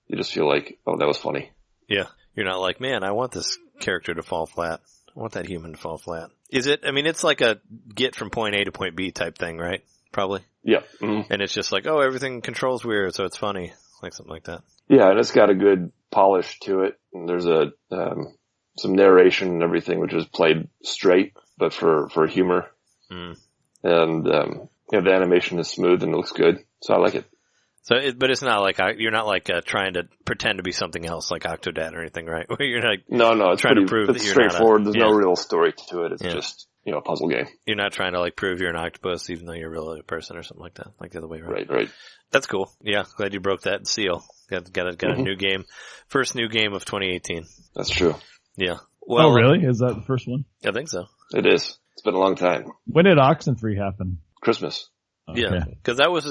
You just feel like, oh, that was funny. Yeah. You're not like, man, I want this character to fall flat. I want that human to fall flat. Is it? I mean, it's like a get from point A to point B type thing, right? Probably. Yeah. Mm-hmm. And it's just like, oh, everything controls weird, so it's funny. Like something like that. Yeah, and it's got a good polish to it. And there's some narration and everything, which is played straight, but for humor. Mm. And, the animation is smooth and it looks good. So I like it. So, but it's not like, you're not like trying to pretend to be something else like Octodad or anything, right? Where you're like, no, it's trying to prove that it's you're straightforward. There's no real story to it. It's just, a puzzle game. You're not trying to like prove you're an octopus even though you're really a person or something like that, like the other way around. Right. That's cool. Yeah, glad you broke that seal. Got a new game. First new game of 2018. That's true. Yeah. Well, oh, really? Is that the first one? I think so. It is. It's been a long time. When did Oxenfree happen? Christmas. Okay. Yeah, because that was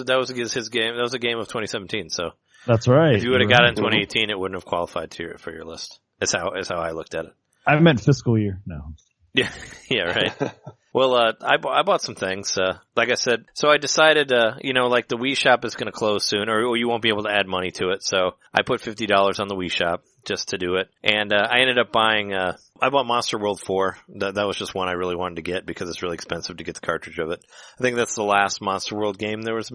his game. That was a game of 2017. So that's right. If you would have got it in 2018, it wouldn't have qualified for your list. That's how I looked at it. I meant fiscal year. No. Yeah, right. Well, I bought some things. Like I said, so I decided, like the Wii Shop is going to close soon, or you won't be able to add money to it. So I put $50 on the Wii Shop just to do it, and I ended up buying. I bought Monster World 4. That was just one I really wanted to get because it's really expensive to get the cartridge of it. I think that's the last Monster World game that was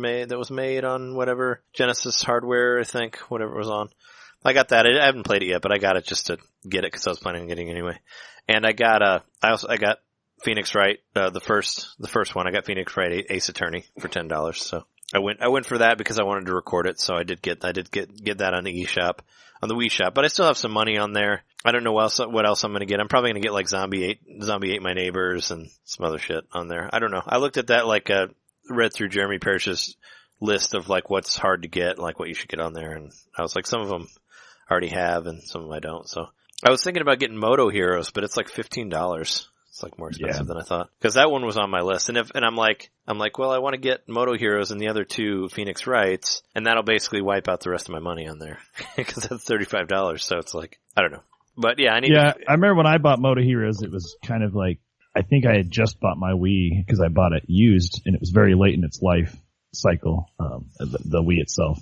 made on whatever Genesis hardware. I think whatever it was on. I got that. I haven't played it yet, but I got it just to get it because I was planning on getting it anyway. And I got I got Phoenix Wright, the first one. I got Phoenix Wright Ace Attorney for $10. So I went for that because I wanted to record it. So I did get that on the on the Wii Shop. But I still have some money on there. I don't know what else I'm going to get. I'm probably going to get like Zombie 8 My Neighbors and some other shit on there. I don't know. I looked at that read through Jeremy Parrish's list of like what's hard to get, like what you should get on there, and I was like, some of them I already have and some of them I don't. So I was thinking about getting Moto Heroes, but it's like $15. It's like more expensive than I thought. Cause that one was on my list. And I'm like, well, I want to get Moto Heroes and the other two Phoenix Wrights, and that'll basically wipe out the rest of my money on there. Cause that's $35. So it's like, I don't know. But yeah, I remember when I bought Moto Heroes, it was kind of like, I think I had just bought my Wii because I bought it used and it was very late in its life cycle, the Wii itself.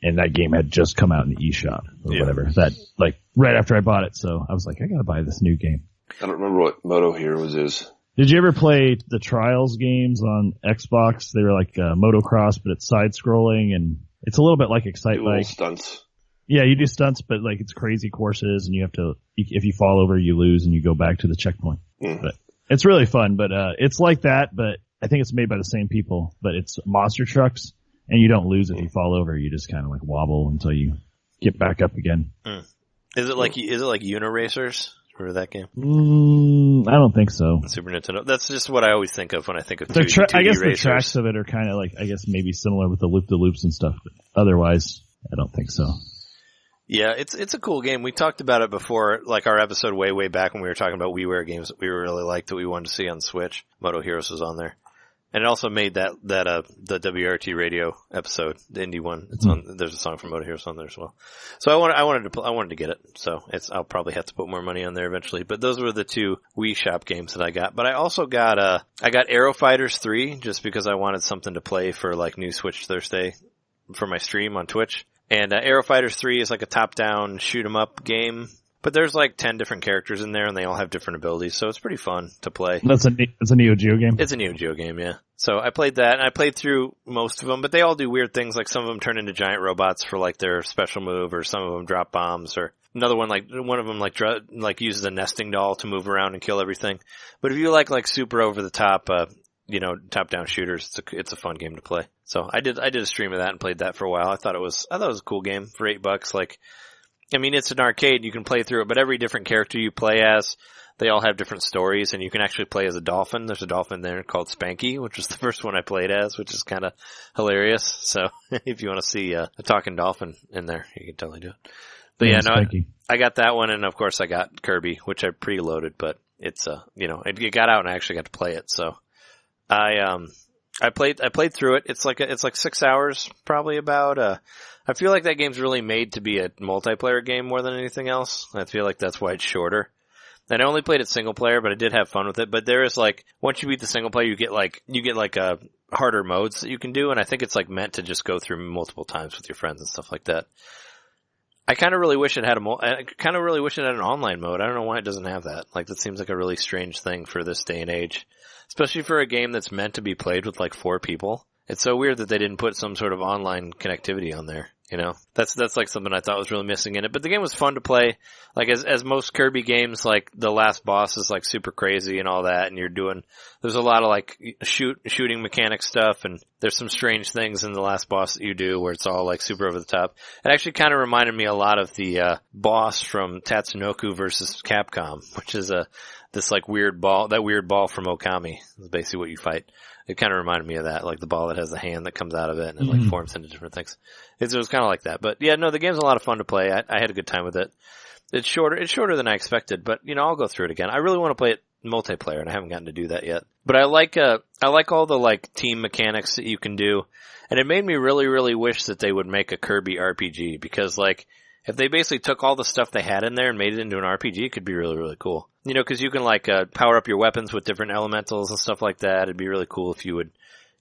And that game had just come out in the eShop or whatever. That, like, right after I bought it. So I was like, I gotta buy this new game. I don't remember what Moto Heroes is. Did you ever play the Trials games on Xbox? They were like motocross, but it's side-scrolling, and it's a little bit like Excite Bike. Stunts. Yeah, you do stunts, but like it's crazy courses, and you have to, if you fall over, you lose, and you go back to the checkpoint. But it's really fun, but it's like that, but I think it's made by the same people, but it's monster trucks, and you don't lose if you fall over. You just kind of like wobble until you get back up again. Is it like Uniracers? Remember that game? I don't think so. Super Nintendo. That's just what I always think of when I think of 2D I guess racers. The tracks of it are kind of like, I guess maybe similar with the loop-de-loops and stuff, but otherwise, I don't think so. Yeah, it's a cool game. We talked about it before, like our episode way back when we were talking about WiiWare games that we really liked that we wanted to see on Switch. Moto Heroes was on there. And it also made the WRT radio episode, the indie one. It's on. There's a song from Moto Heroes on there as well. So I wanted to get it. So I'll probably have to put more money on there eventually. But those were the two Wii Shop games that I got. But I also got I got Aero Fighters 3 just because I wanted something to play for like New Switch Thursday for my stream on Twitch. And Aero Fighters 3 is like a top-down shoot 'em up game. But there's like 10 different characters in there, and they all have different abilities, so it's pretty fun to play. It's a Neo Geo game? It's a Neo Geo game, yeah. So I played that, and I played through most of them, but they all do weird things, like some of them turn into giant robots for like their special move, or some of them drop bombs, or another one, like one of them like uses a nesting doll to move around and kill everything. But if you like super over the top, top-down shooters, it's a fun game to play. So I did a stream of that and played that for a while. I thought it was a cool game for $8. Like, I mean, it's an arcade, you can play through it, but every different character you play as, they all have different stories, and you can actually play as a dolphin. There's a dolphin there called Spanky, which was the first one I played as, which is kind of hilarious. So if you want to see a talking dolphin in there, you can totally do it. But yeah, no, I got that one, and of course I got Kirby, which I preloaded, but it's it got out and I actually got to play it. So I played through it. It's like 6 hours, probably about. I feel like that game's really made to be a multiplayer game more than anything else. I feel like that's why it's shorter. And I only played it single player, but I did have fun with it. But there is once you beat the single player, you get harder modes that you can do, and I think it's meant to just go through multiple times with your friends and stuff like that. I kind of really wish it had an online mode. I don't know why it doesn't have that. That seems like a really strange thing for this day and age, especially for a game that's meant to be played with 4 people. It's so weird that they didn't put some sort of online connectivity on there. That's something I thought was really missing in it. But the game was fun to play. As most Kirby games, the last boss is super crazy and all that, and there's a lot of shooting mechanic stuff, and there's some strange things in the last boss that you do where it's all super over the top. It actually kind of reminded me a lot of the boss from Tatsunoko vs. Capcom, which is this weird ball from Okami is basically what you fight. It kind of reminded me of that, the ball that has the hand that comes out of it and it forms into different things. It was kind of like that. But yeah, no, the game's a lot of fun to play. I had a good time with it. It's shorter than I expected, but I'll go through it again. I really want to play it multiplayer, and I haven't gotten to do that yet. But I like all the team mechanics that you can do, and it made me really, really wish that they would make a Kirby RPG, because if they basically took all the stuff they had in there and made it into an RPG, it could be really, really cool. Cause you can power up your weapons with different elementals and stuff like that. It'd be really cool if you would,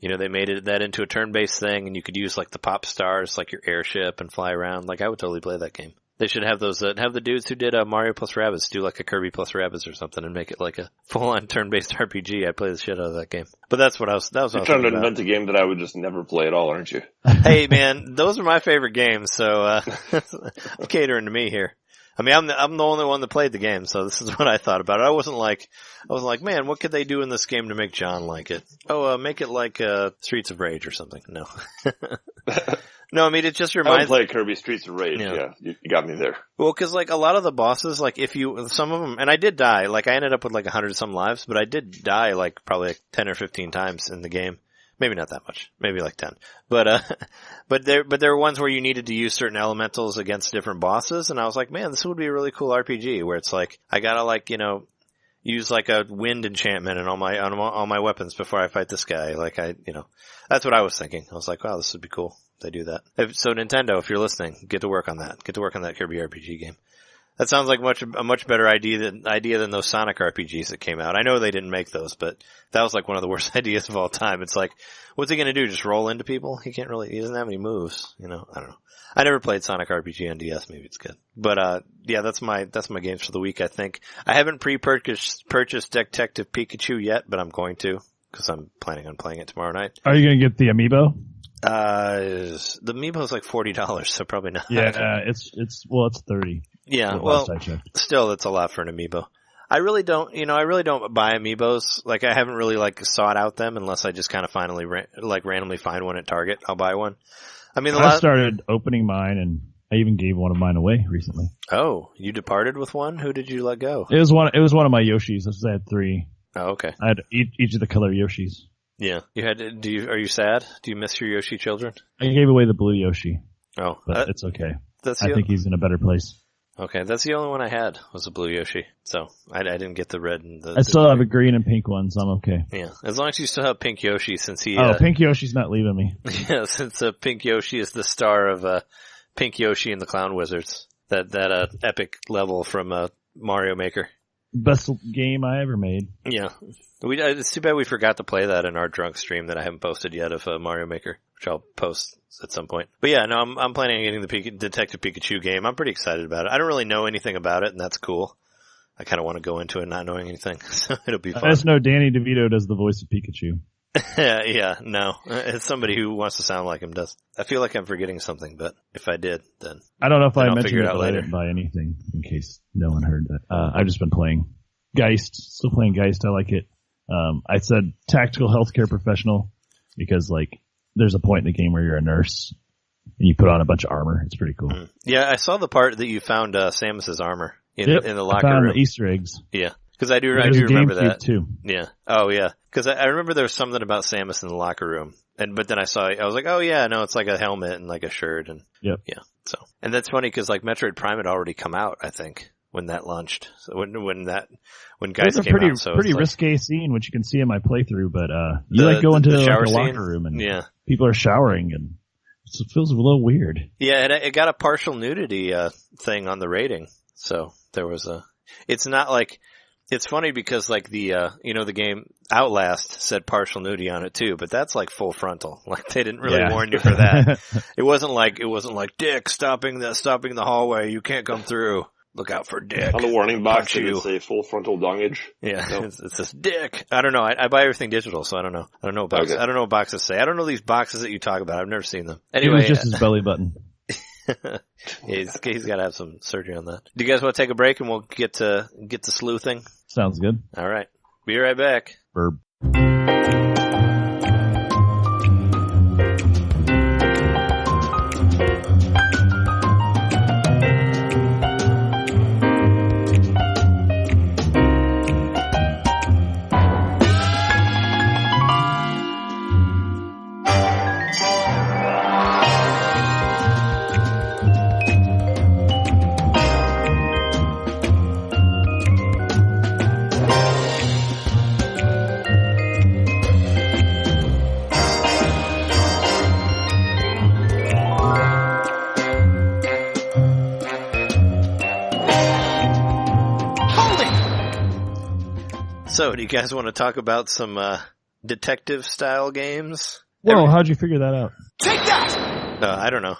they made that into a turn-based thing, and you could use the pop stars, your airship, and fly around. I would totally play that game. They should have those, have the dudes who did Mario plus Rabbids do a Kirby plus Rabbids or something and make it a full-on turn-based RPG. I'd play the shit out of that game. But that's what I was You're trying to invent a game that I would just never play at all, aren't you? Hey man, those are my favorite games, so, I'm catering to me here. I mean, I'm the only one that played the game, so this is what I thought about it. I wasn't man, what could they do in this game to make John like it? Make it Streets of Rage or something. No. No, I mean, it just reminds me. I would play Kirby Streets of Rage, yeah. You got me there. Well, cause a lot of the bosses, some of them, and I did die, I ended up with 100 some lives, but I did die probably 10 or 15 times in the game. Maybe not that much. Maybe 10. But there were ones where you needed to use certain elementals against different bosses, and I was like, man, this would be a really cool RPG where it's I gotta use a wind enchantment and all my weapons before I fight this guy. That's what I was thinking. I was like, wow, this would be cool if they do that. So Nintendo, if you're listening, get to work on that. Get to work on that Kirby RPG game. That sounds like a much better idea than those Sonic RPGs that came out. I know they didn't make those, but that was one of the worst ideas of all time. It's what's he gonna do? Just roll into people? He doesn't have any moves, I don't know. I never played Sonic RPG on DS, maybe it's good. But, yeah, that's my games for the week, I think. I haven't purchased Detective Pikachu yet, but I'm going to, cause I'm planning on playing it tomorrow night. Are you gonna get the amiibo? The amiibo's $40, so probably not. Yeah, it's 30. Yeah, well, still, that's a lot for an amiibo. I really don't buy amiibos. I haven't really, sought out them unless I just kind of finally, randomly find one at Target. I'll buy one. I mean, I started opening mine, and I even gave one of mine away recently. Oh, you departed with one? Who did you let go? It was one of my Yoshis. I had 3. Oh, okay. I had each of the color Yoshis. Yeah. Are you sad? Do you miss your Yoshi children? I gave away the blue Yoshi. Oh. But it's okay. I think he's in a better place. Okay, that's the only one I had, was the blue Yoshi. So, I didn't get the red and I still have a green and pink one, so I'm okay. Yeah, as long as you still have Pink Yoshi, since he... Pink Yoshi's not leaving me. Yeah, since Pink Yoshi is the star of Pink Yoshi and the Clown Wizards. That epic level from Mario Maker. Best game I ever made. Yeah. It's too bad we forgot to play that in our drunk stream that I haven't posted yet of Mario Maker. which I'll post at some point. But yeah, no, I'm planning on getting the Detective Pikachu game. I'm pretty excited about it. I don't really know anything about it, and that's cool. I kind of want to go into it not knowing anything, so it'll be fun. I just know Danny DeVito does the voice of Pikachu. Yeah, no. It's somebody who wants to sound like him does. I feel like I'm forgetting something, but if I did, then I don't know if I mentioned figure it, it out but later. I didn't buy anything in case no one heard that. I've just been playing Geist. Still playing Geist. I like it. I said tactical healthcare professional because like there's a point in the game where you're a nurse and you put on a bunch of armor. It's pretty cool. Yeah, I saw the part that you found Samus's armor in the locker I found room. the Easter eggs. Yeah, because I do There's a remember GameCube that too. Yeah. Oh yeah, because I remember there was something about Samus in the locker room, but then I was like, oh yeah, no, it's like a helmet and like a shirt and Yep. yeah. So, and that's funny because like Metroid Prime had already come out, I think, when that launched. So when Geist It's a came pretty out, so pretty it's like, risque scene, which you can see in my playthrough. But you like go into the like, shower a scene? locker room and Yeah. people are showering and it feels a little weird. Yeah, and it got a partial nudity thing on the rating. So there was it's not like, it's funny because like the the game Outlast said partial nudity on it too, but that's like full frontal. Like they didn't really warn you for that. It wasn't like Dick stopping the hallway, you can't come through. Look out for Dick. On the warning box, Punch it you. would say full frontal dongage. Yeah, No. it's this Dick. I don't know. I buy everything digital, so I don't know. I don't know what boxes. Okay. I don't know what boxes say. I don't know these boxes that you talk about. I've never seen them. It Anyway, was just his belly button. he's got to have some surgery on that. Do you guys want to take a break and we'll get to sleuthing? Sounds good. All right. Be right back. Verb. So, do you guys want to talk about some detective style games? Whoa, how'd you figure that out? Take that! I don't know.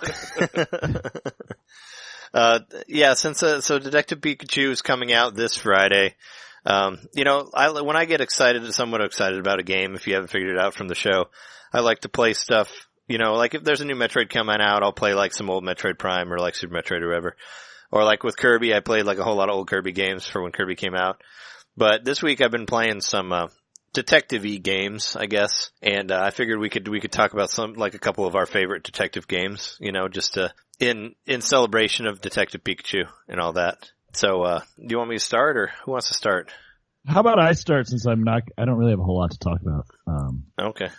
Yeah, since so Detective Pikachu is coming out this Friday. When I get somewhat excited about a game, if you haven't figured it out from the show, I like to play stuff. Like if there's a new Metroid coming out, I'll play like some old Metroid Prime or like Super Metroid or whatever. Or like with Kirby, I played like a whole lot of old Kirby games for when Kirby came out. But this week I've been playing some detective-y games, I guess, and I figured we could talk about a couple of our favorite detective games, just in celebration of Detective Pikachu and all that. So, do you want me to start, or who wants to start? How about I start since I don't really have a whole lot to talk about. Okay.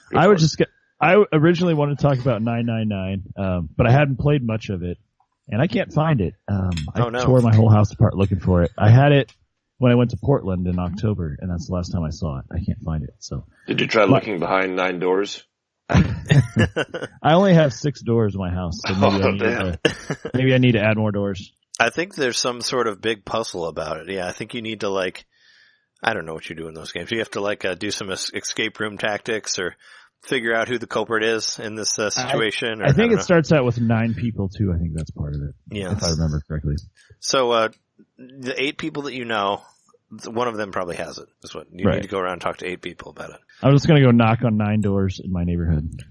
I originally wanted to talk about 999, but I hadn't played much of it, and I can't find it. I tore my whole house apart looking for it. I had it when I went to Portland in October, and that's the last time I saw it. I can't find it. So, Did you try looking behind 9 doors? I only have 6 doors in my house, so maybe I need to add more doors. I think there's some sort of big puzzle about it. Yeah, I think you need to I don't know what you do in those games. You have to do some escape room tactics or figure out who the culprit is in this situation. I think it starts out with 9 people too. I think that's part of it. Yeah, if I remember correctly. So, the 8 people that you know, one of them probably has it. That's what you need to go around and talk to 8 people about it. I'm just going to go knock on 9 doors in my neighborhood.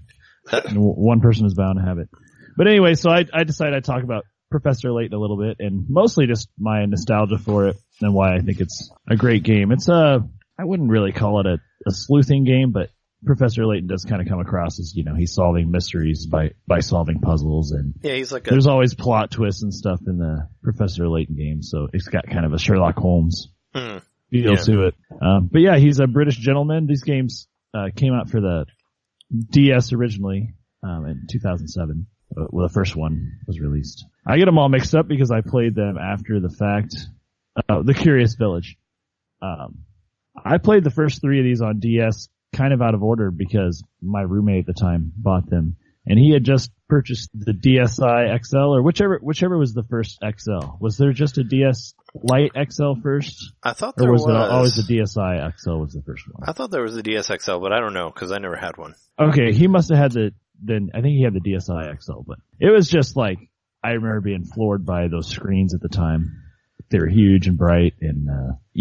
And one person is bound to have it. But anyway, so I decided I'd talk about Professor Layton a little bit, and mostly just my nostalgia for it and why I think it's a great game. It's I wouldn't really call it a sleuthing game, but Professor Layton does kind of come across as, he's solving mysteries by solving puzzles, and yeah, he's like there's always plot twists and stuff in the Professor Layton game, so it's got kind of a Sherlock Holmes feel to it. But yeah, he's a British gentleman. These games came out for the DS originally in 2007. Well, the first one was released. I get them all mixed up because I played them after the fact. The Curious Village. I played the first 3 of these on DS kind of out of order because my roommate at the time bought them, and he had just purchased the DSi XL, or whichever was the first XL. Was there just a DS Lite XL first? I thought there was. Or was it always the DSi XL was the first one? I thought there was the DS XL, but I don't know because I never had one. Okay, he must have had the then I think he had the DSi XL, but it was just like, I remember being floored by those screens at the time. They were huge and bright and,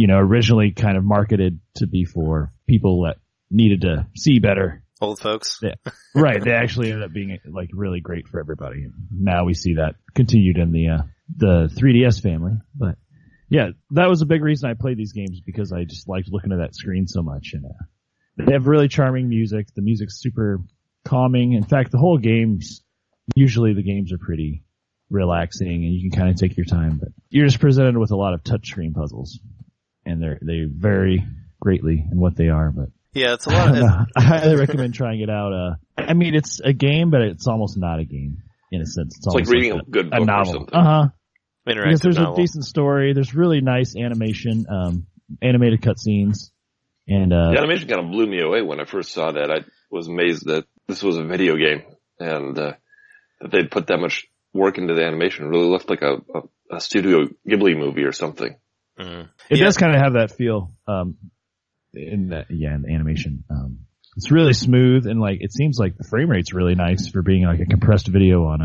originally kind of marketed to be for people that needed to see better. Old folks. Yeah. Right. They actually ended up being like really great for everybody. And now we see that continued in the 3DS family. But yeah, that was a big reason I played these games, because I just liked looking at that screen so much. And they have really charming music. The music's super calming. In fact, usually the games are pretty relaxing and you can kind of take your time, but you're just presented with a lot of touchscreen puzzles, and they vary greatly in what they are. But yeah, it's a lot. I highly recommend trying it out. I mean, it's a game, but it's almost not a game in a sense. It's like reading a good book novel. or something. Because there's a decent story. There's really nice animation, animated cutscenes, and the animation kind of blew me away when I first saw that. I was amazed that this was a video game and that they'd put that much work into the animation. It really looked like a Studio Ghibli movie or something. Mm. It does kind of have that feel, in the animation. It's really smooth, and like, it seems like the frame rate's really nice for being like a compressed video on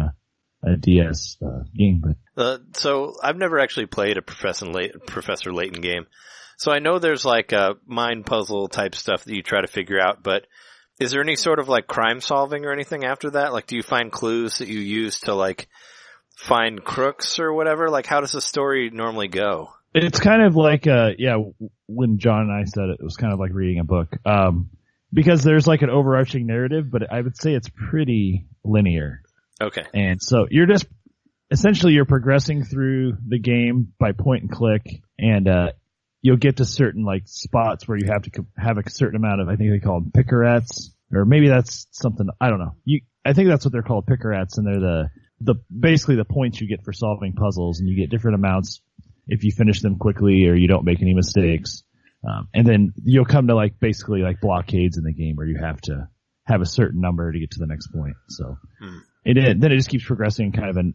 a DS, game. But so I've never actually played a Professor Layton game. So I know there's like a mind puzzle type stuff that you try to figure out, but is there any sort of like crime solving or anything after that? Like, do you find clues that you use to like find crooks or whatever? Like, how does the story normally go? It's kind of like, when John and I said it was kind of like reading a book. Because there's like an overarching narrative, but I would say it's pretty linear. Okay. And so you're progressing through the game by point and click, and, you'll get to certain like spots where you have to have a certain amount of, I think they call them pickerats, or maybe that's something, I don't know. I think that's what they're called, pickerats, and they're basically the points you get for solving puzzles, and you get different amounts if you finish them quickly or you don't make any mistakes. And then you'll come to like basically like blockades in the game where you have to have a certain number to get to the next point. So then it just keeps progressing in kind of an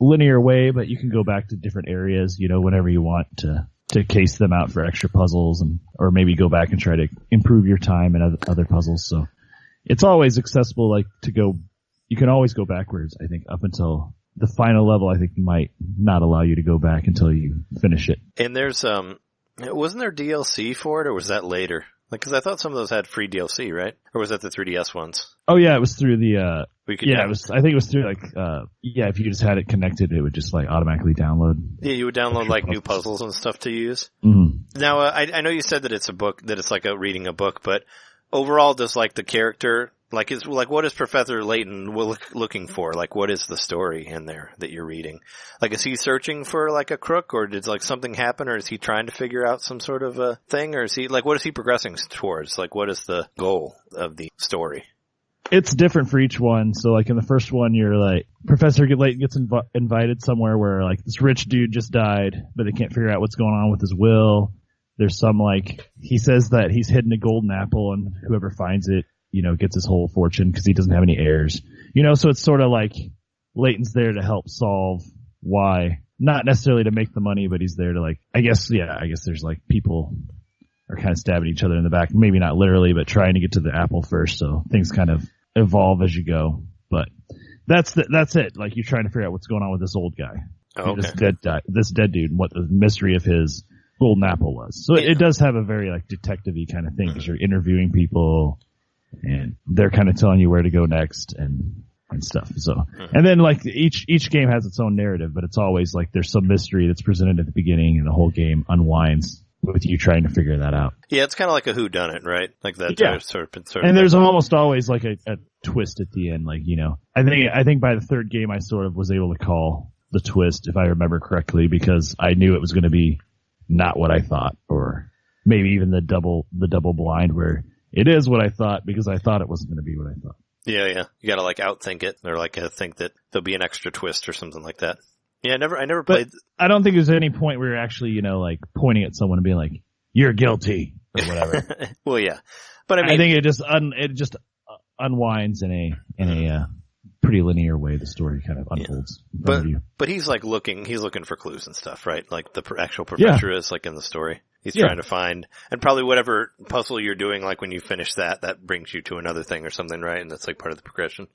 linear way, but you can go back to different areas, whenever you want to case them out for extra puzzles, or maybe go back and try to improve your time in other puzzles. So it's always accessible, like you can always go backwards, I think, up until the final level. I think might not allow you to go back until you finish it. And there's, wasn't there DLC for it, or was that later? Like, cause I thought some of those had free DLC, right? Or was that the 3DS ones? Oh yeah, it was through the, I think it was through like, if you just had it connected, it would just like automatically download. Yeah, you would download like new puzzles and stuff to use. Mm-hmm. Now, I know you said that it's a book, that it's like reading a book, but overall, does like the character, like what is Professor Layton looking for? Like, what is the story in there that you're reading? Like, is he searching for like a crook, or did like something happen, or is he trying to figure out some sort of a thing, or is he like, what is he progressing towards? Like, what is the goal of the story? It's different for each one. So like in the first one, you're like, Professor Layton gets invited somewhere where like this rich dude just died, but they can't figure out what's going on with his will. There's some like, he says that he's hidden a golden apple, and whoever finds it, gets his whole fortune because he doesn't have any heirs. So it's sort of like Layton's there to help solve why, not necessarily to make the money, but he's there to like, I guess there's like people are kind of stabbing each other in the back, maybe not literally, but trying to get to the apple first. So things kind of evolve as you go, but that's it. Like, you're trying to figure out what's going on with this old guy, this dead dude, and what the mystery of his golden apple was. So it does have a very like detective-y kind of thing, because you're interviewing people and they're kind of telling you where to go next and stuff. So, and then like each game has its own narrative, but it's always like there's some mystery that's presented at the beginning, and the whole game unwinds with you trying to figure that out. Yeah, it's kind of like a whodunit, right? Like that sort of. And there's almost always like a twist at the end. Like, I think by the third game I sort of was able to call the twist, if I remember correctly, because I knew it was going to be not what I thought, or maybe even the double blind where it is what I thought because I thought it wasn't going to be what I thought. Yeah. You gotta like outthink it, or like think that there'll be an extra twist or something like that. Yeah, I never played. I don't think there's any point where you're actually, like pointing at someone and being like, "You're guilty" or whatever. Well, yeah, but I think it just unwinds in a pretty linear way. The story kind of unfolds. But he's like looking for clues and stuff, right? Like the actual professor is like in the story. He's trying to find, and probably whatever puzzle you're doing, like when you finish that brings you to another thing or something, right? And that's like part of the progression.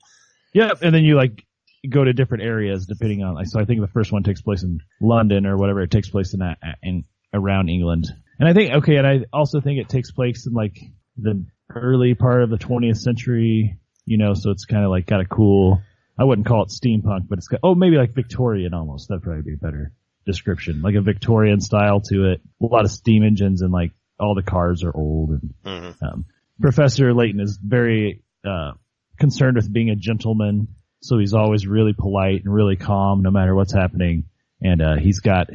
Yeah, and then you like go to different areas depending on, like, so I think the first one takes place in London or whatever. It takes place in around England. And I think, and I also think it takes place in like the early part of the 20th century, so it's kind of like got a cool, I wouldn't call it steampunk, but it's got, maybe like Victorian almost. That'd probably be a better description. Like a Victorian style to it. A lot of steam engines and like all the cars are old. And Professor Layton is very concerned with being a gentleman, so he's always really polite and really calm no matter what's happening. And he's got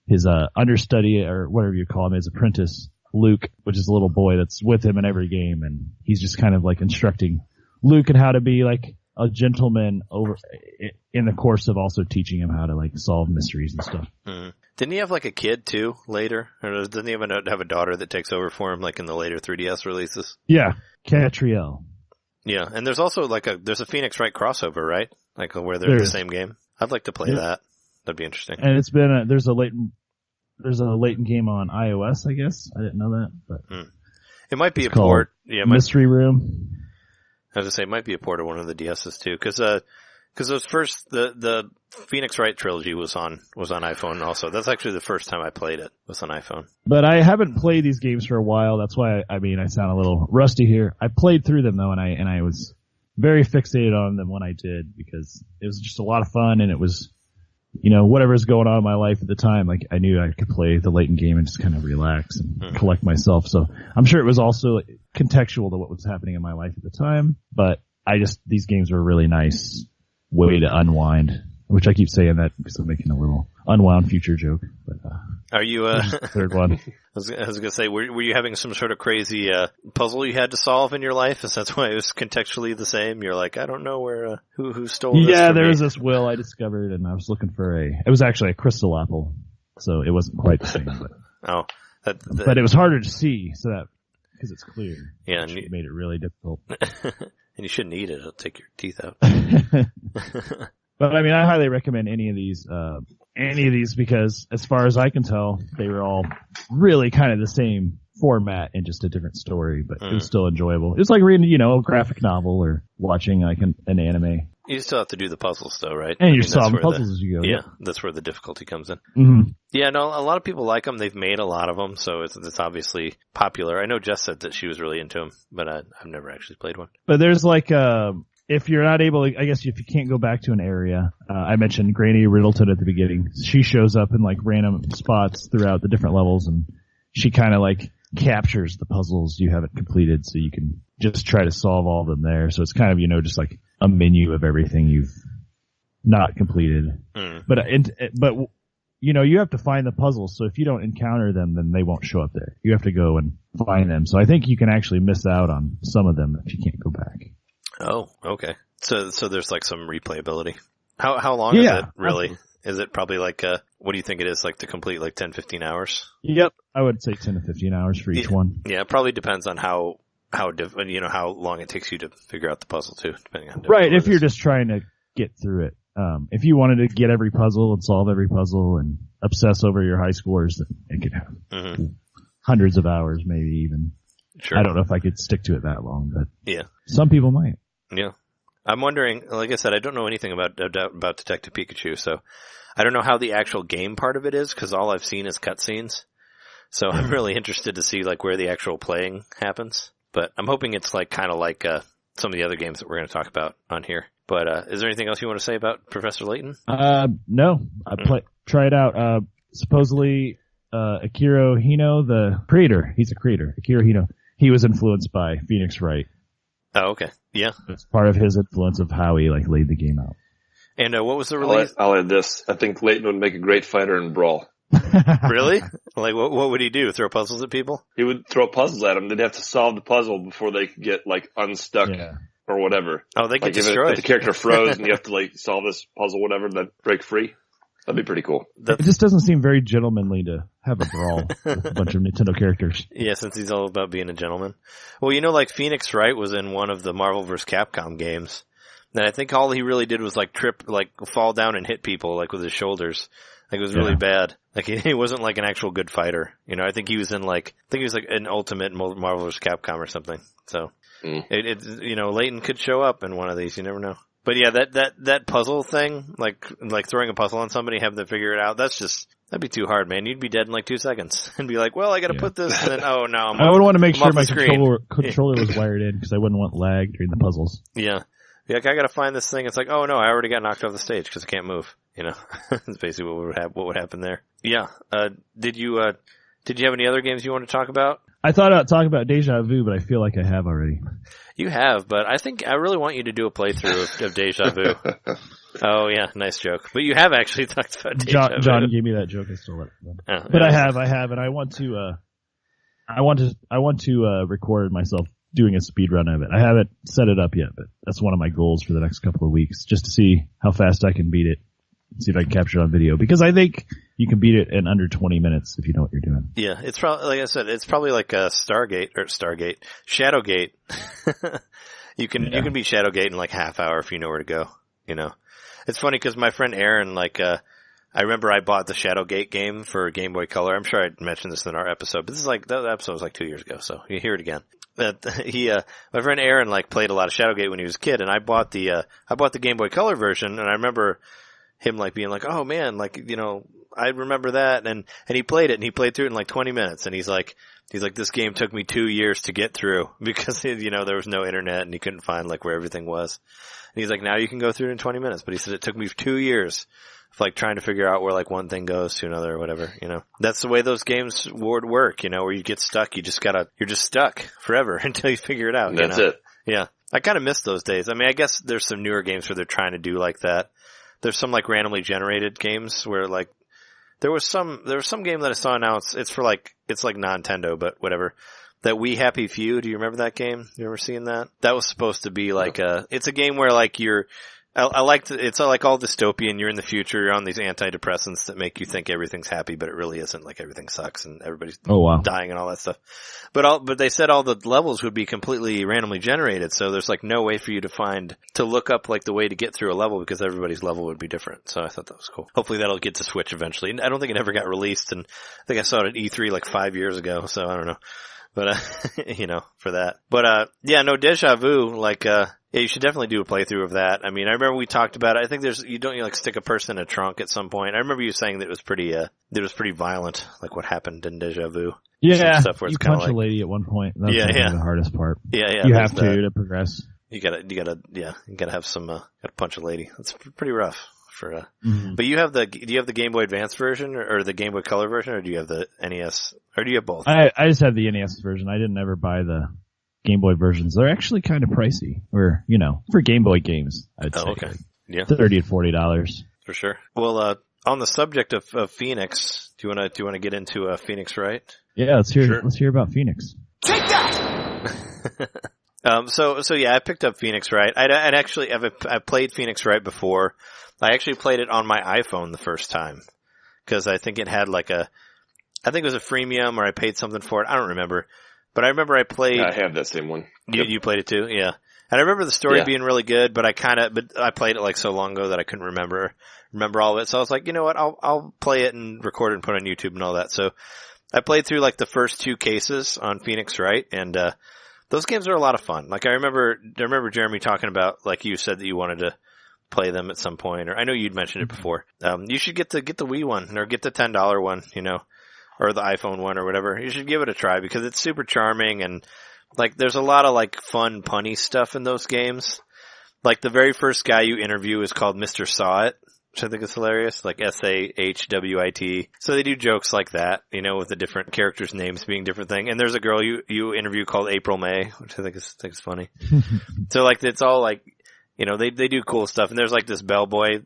his understudy, or whatever you call him, his apprentice, Luke, which is a little boy that's with him in every game, and he's just kind of like instructing Luke in how to be like a gentleman in the course of also teaching him how to like solve mysteries and stuff. Didn't he have like a kid too later? Or doesn't he have a daughter that takes over for him like in the later 3DS releases? Yeah, Catriel. Yeah, and there's also like there's a Phoenix Wright crossover, right? Like where they're in the same game. I'd like to play that. That'd be interesting. And it's been there's a Layton game on iOS, I guess. I didn't know that, but it might be a port. Yeah, Mystery Room. I was gonna say it might be a port of one of the DSs too, because those first the Phoenix Wright trilogy was on iPhone also. That's actually the first time I played it was on iPhone. But I haven't played these games for a while. That's why I sound a little rusty here. I played through them though, and I was very fixated on them when I did, because it was just a lot of fun, and it was, whatever's going on in my life at the time, like I knew I could play the Layton game and just kind of relax and collect myself. So I'm sure it was also contextual to what was happening in my life at the time, but these games were a really nice way to unwind, which I keep saying that because I'm making a little unwound future joke. But, are you, third one. I was gonna say, were you having some sort of crazy, puzzle you had to solve in your life? Is that why it was contextually the same? You're like, I don't know where, who stole this. Yeah, there was this will I discovered, and I was looking for it was actually a crystal apple, so it wasn't quite the same, but. But it was harder to see, because it's clear. Yeah. And it made it really difficult. And you shouldn't eat it. It'll take your teeth out. But I mean, I highly recommend any of these because as far as I can tell, they were all really kind of the same format and just a different story, but it was still enjoyable. It's like reading, a graphic novel or watching like an anime. You still have to do the puzzles though, right? And you're solving puzzles as you go. Yeah, that's where the difficulty comes in. Mm-hmm. Yeah, no, a lot of people like them. They've made a lot of them, so it's obviously popular. I know Jess said that she was really into them, but I've never actually played one. But there's like, if you're not able to, I guess if you can't go back to an area, I mentioned Granny Riddleton at the beginning. She shows up in like random spots throughout the different levels, and she kind of like captures the puzzles you haven't completed, so you can just try to solve all of them there. So it's kind of, just like a menu of everything you've not completed. But you have to find the puzzles, so if you don't encounter them, then they won't show up there. You have to go and find them. So I think you can actually miss out on some of them if you can't go back. Oh, okay. So there's like some replayability. How long is it really? Absolutely. Is it probably like, what do you think it is, like to complete like 10, 15 hours? Yep. I would say 10 to 15 hours for each one. Yeah, it probably depends on how long it takes you to figure out the puzzle too, depending on. Right. If you're just trying to get through it. If you wanted to get every puzzle and solve every puzzle and obsess over your high scores, then it could have hundreds of hours, maybe even. Sure. I don't know if I could stick to it that long, but yeah, some people might. Yeah. I'm wondering, like I said, I don't know anything about Detective Pikachu, so I don't know how the actual game part of it is, because all I've seen is cutscenes. So I'm really interested to see like where the actual playing happens. But I'm hoping it's like kind of like some of the other games that we're going to talk about on here. But is there anything else you want to say about Professor Layton? No. Try it out. Supposedly Akira Hino, the creator, he's a creator. Akira Hino, he was influenced by Phoenix Wright. Oh, okay. Yeah. It's part of his influence of how he like laid the game out. And what was the release? I'll add this. I think Layton would make a great fighter in Brawl. Really? Like what would he do? Throw puzzles at people? He would throw puzzles at them. They'd have to solve the puzzle before they could get like unstuck or whatever. Oh, they get like destroyed. If the character froze and you have to like solve this puzzle, whatever, then break free. That'd be pretty cool. It just doesn't seem very gentlemanly to have a brawl with a bunch of Nintendo characters. Yeah, since he's all about being a gentleman. Well, like Phoenix Wright was in one of the Marvel vs. Capcom games. And I think all he really did was like fall down and hit people like with his shoulders. Like, it was really bad. Like, he wasn't like an actual good fighter. You know, I think he was like an Ultimate Marvel vs. Capcom or something. So, you know, Layton could show up in one of these. You never know. But yeah, that puzzle thing, like throwing a puzzle on somebody, having them figure it out, that'd be too hard, man. You'd be dead in like 2 seconds and be like, well, I gotta put this, and then, oh no, I would want to make sure my controller was wired in because I wouldn't want lag during the puzzles. Yeah. Like, I gotta find this thing. It's like, oh no, I already got knocked off the stage because I can't move. You know, that's basically what would happen there. Yeah. Did you have any other games you want to talk about? I thought about talking about Deja Vu, but I feel like I have already. You have, but I think I really want you to do a playthrough of Deja Vu. Oh yeah, nice joke. But you have actually talked about Deja Vu. John gave me that joke. I stole it. But I have, and I want to record myself doing a speed run of it. I haven't set it up yet, but that's one of my goals for the next couple of weeks, just to see how fast I can beat it. See if I can capture it on video, because I think you can beat it in under 20 minutes if you know what you're doing. Yeah, it's probably, like I said, it's probably like a Shadowgate. You can beat Shadowgate in like half hour if you know where to go. You know, it's funny because my friend Aaron, like, I remember I bought the Shadowgate game for Game Boy Color. I'm sure I mentioned this in our episode, but this is like, that episode was like 2 years ago, so you hear it again. That my friend Aaron like played a lot of Shadowgate when he was a kid, and I bought the Game Boy Color version, and I remember him like being like, oh man, like, you know, I remember that, and he played it, and he played through it in like 20 minutes, and he's like, this game took me 2 years to get through because, you know, there was no internet and he couldn't find like where everything was. And he's like, now you can go through it in 20 minutes, but he said it took me 2 years of like trying to figure out where like one thing goes to another or whatever, you know. That's the way those games would work, you know, where you get stuck, you're just stuck forever until you figure it out. That's it. Yeah. I kind of miss those days. I mean, I guess there's some newer games where they're trying to do like that. There's some like randomly generated games where like there was some game that I saw announced. It's like non-Nintendo, but whatever. That We Happy Few. Do you remember that game? You ever seen that? That was supposed to be like it's a game where like it's like all dystopian. You're in the future. You're on these antidepressants that make you think everything's happy, but it really isn't. Like everything sucks and everybody's dying and all that stuff. But they said all the levels would be completely randomly generated. So there's like no way for you to look up like the way to get through a level because everybody's level would be different. So I thought that was cool. Hopefully that'll get to Switch eventually. I don't think it ever got released, and I think I saw it at E3 like 5 years ago. So I don't know. But, you know, for that. But, yeah, no, Deja Vu, like, yeah, you should definitely do a playthrough of that. I mean, I remember we talked about it. I think you like stick a person in a trunk at some point. I remember you saying that it was pretty violent, like what happened in Deja Vu. Yeah, stuff where it's you punch a lady at one point. That's the hardest part. Yeah. You have to progress. You gotta have some, gotta punch a lady. That's pretty rough. But do you have the Game Boy Advance version or the Game Boy Color version, or do you have the NES, or do you have both? I just have the NES version. I didn't ever buy the Game Boy versions. They're actually kind of pricey, or, you know, for Game Boy games, I'd say. Okay. Yeah. $30 to $40. For sure. Well, on the subject of Phoenix, do you want to get into Phoenix Wright? Yeah, let's hear about Phoenix. Take that! So yeah, I picked up Phoenix Wright. I played Phoenix Wright before. I actually played it on my iPhone the first time because I think it had like it was a freemium, or I paid something for it. I don't remember, but I remember I played. I have that same one. You played it too, yeah. And I remember the story being really good, but I played it like so long ago that I couldn't remember all of it. So I was like, you know what, I'll play it and record it and put it on YouTube and all that. So I played through like the first 2 cases on Phoenix Wright, and those games are a lot of fun. Like I remember Jeremy talking about, like you said that you wanted to play them at some point, or I know you'd mentioned it before. You should get the Wii one, or get the $10 one, you know, or the iPhone one or whatever. You should give it a try because it's super charming, and like there's a lot of like fun punny stuff in those games. Like the very first guy you interview is called Mr. Sawit, which I think is hilarious, like SAHWIT. So they do jokes like that, you know, with the different characters' names being different thing. And there's a girl you interview called April May, which I think is funny. So like it's all like, you know, they do cool stuff. And there's like this bellboy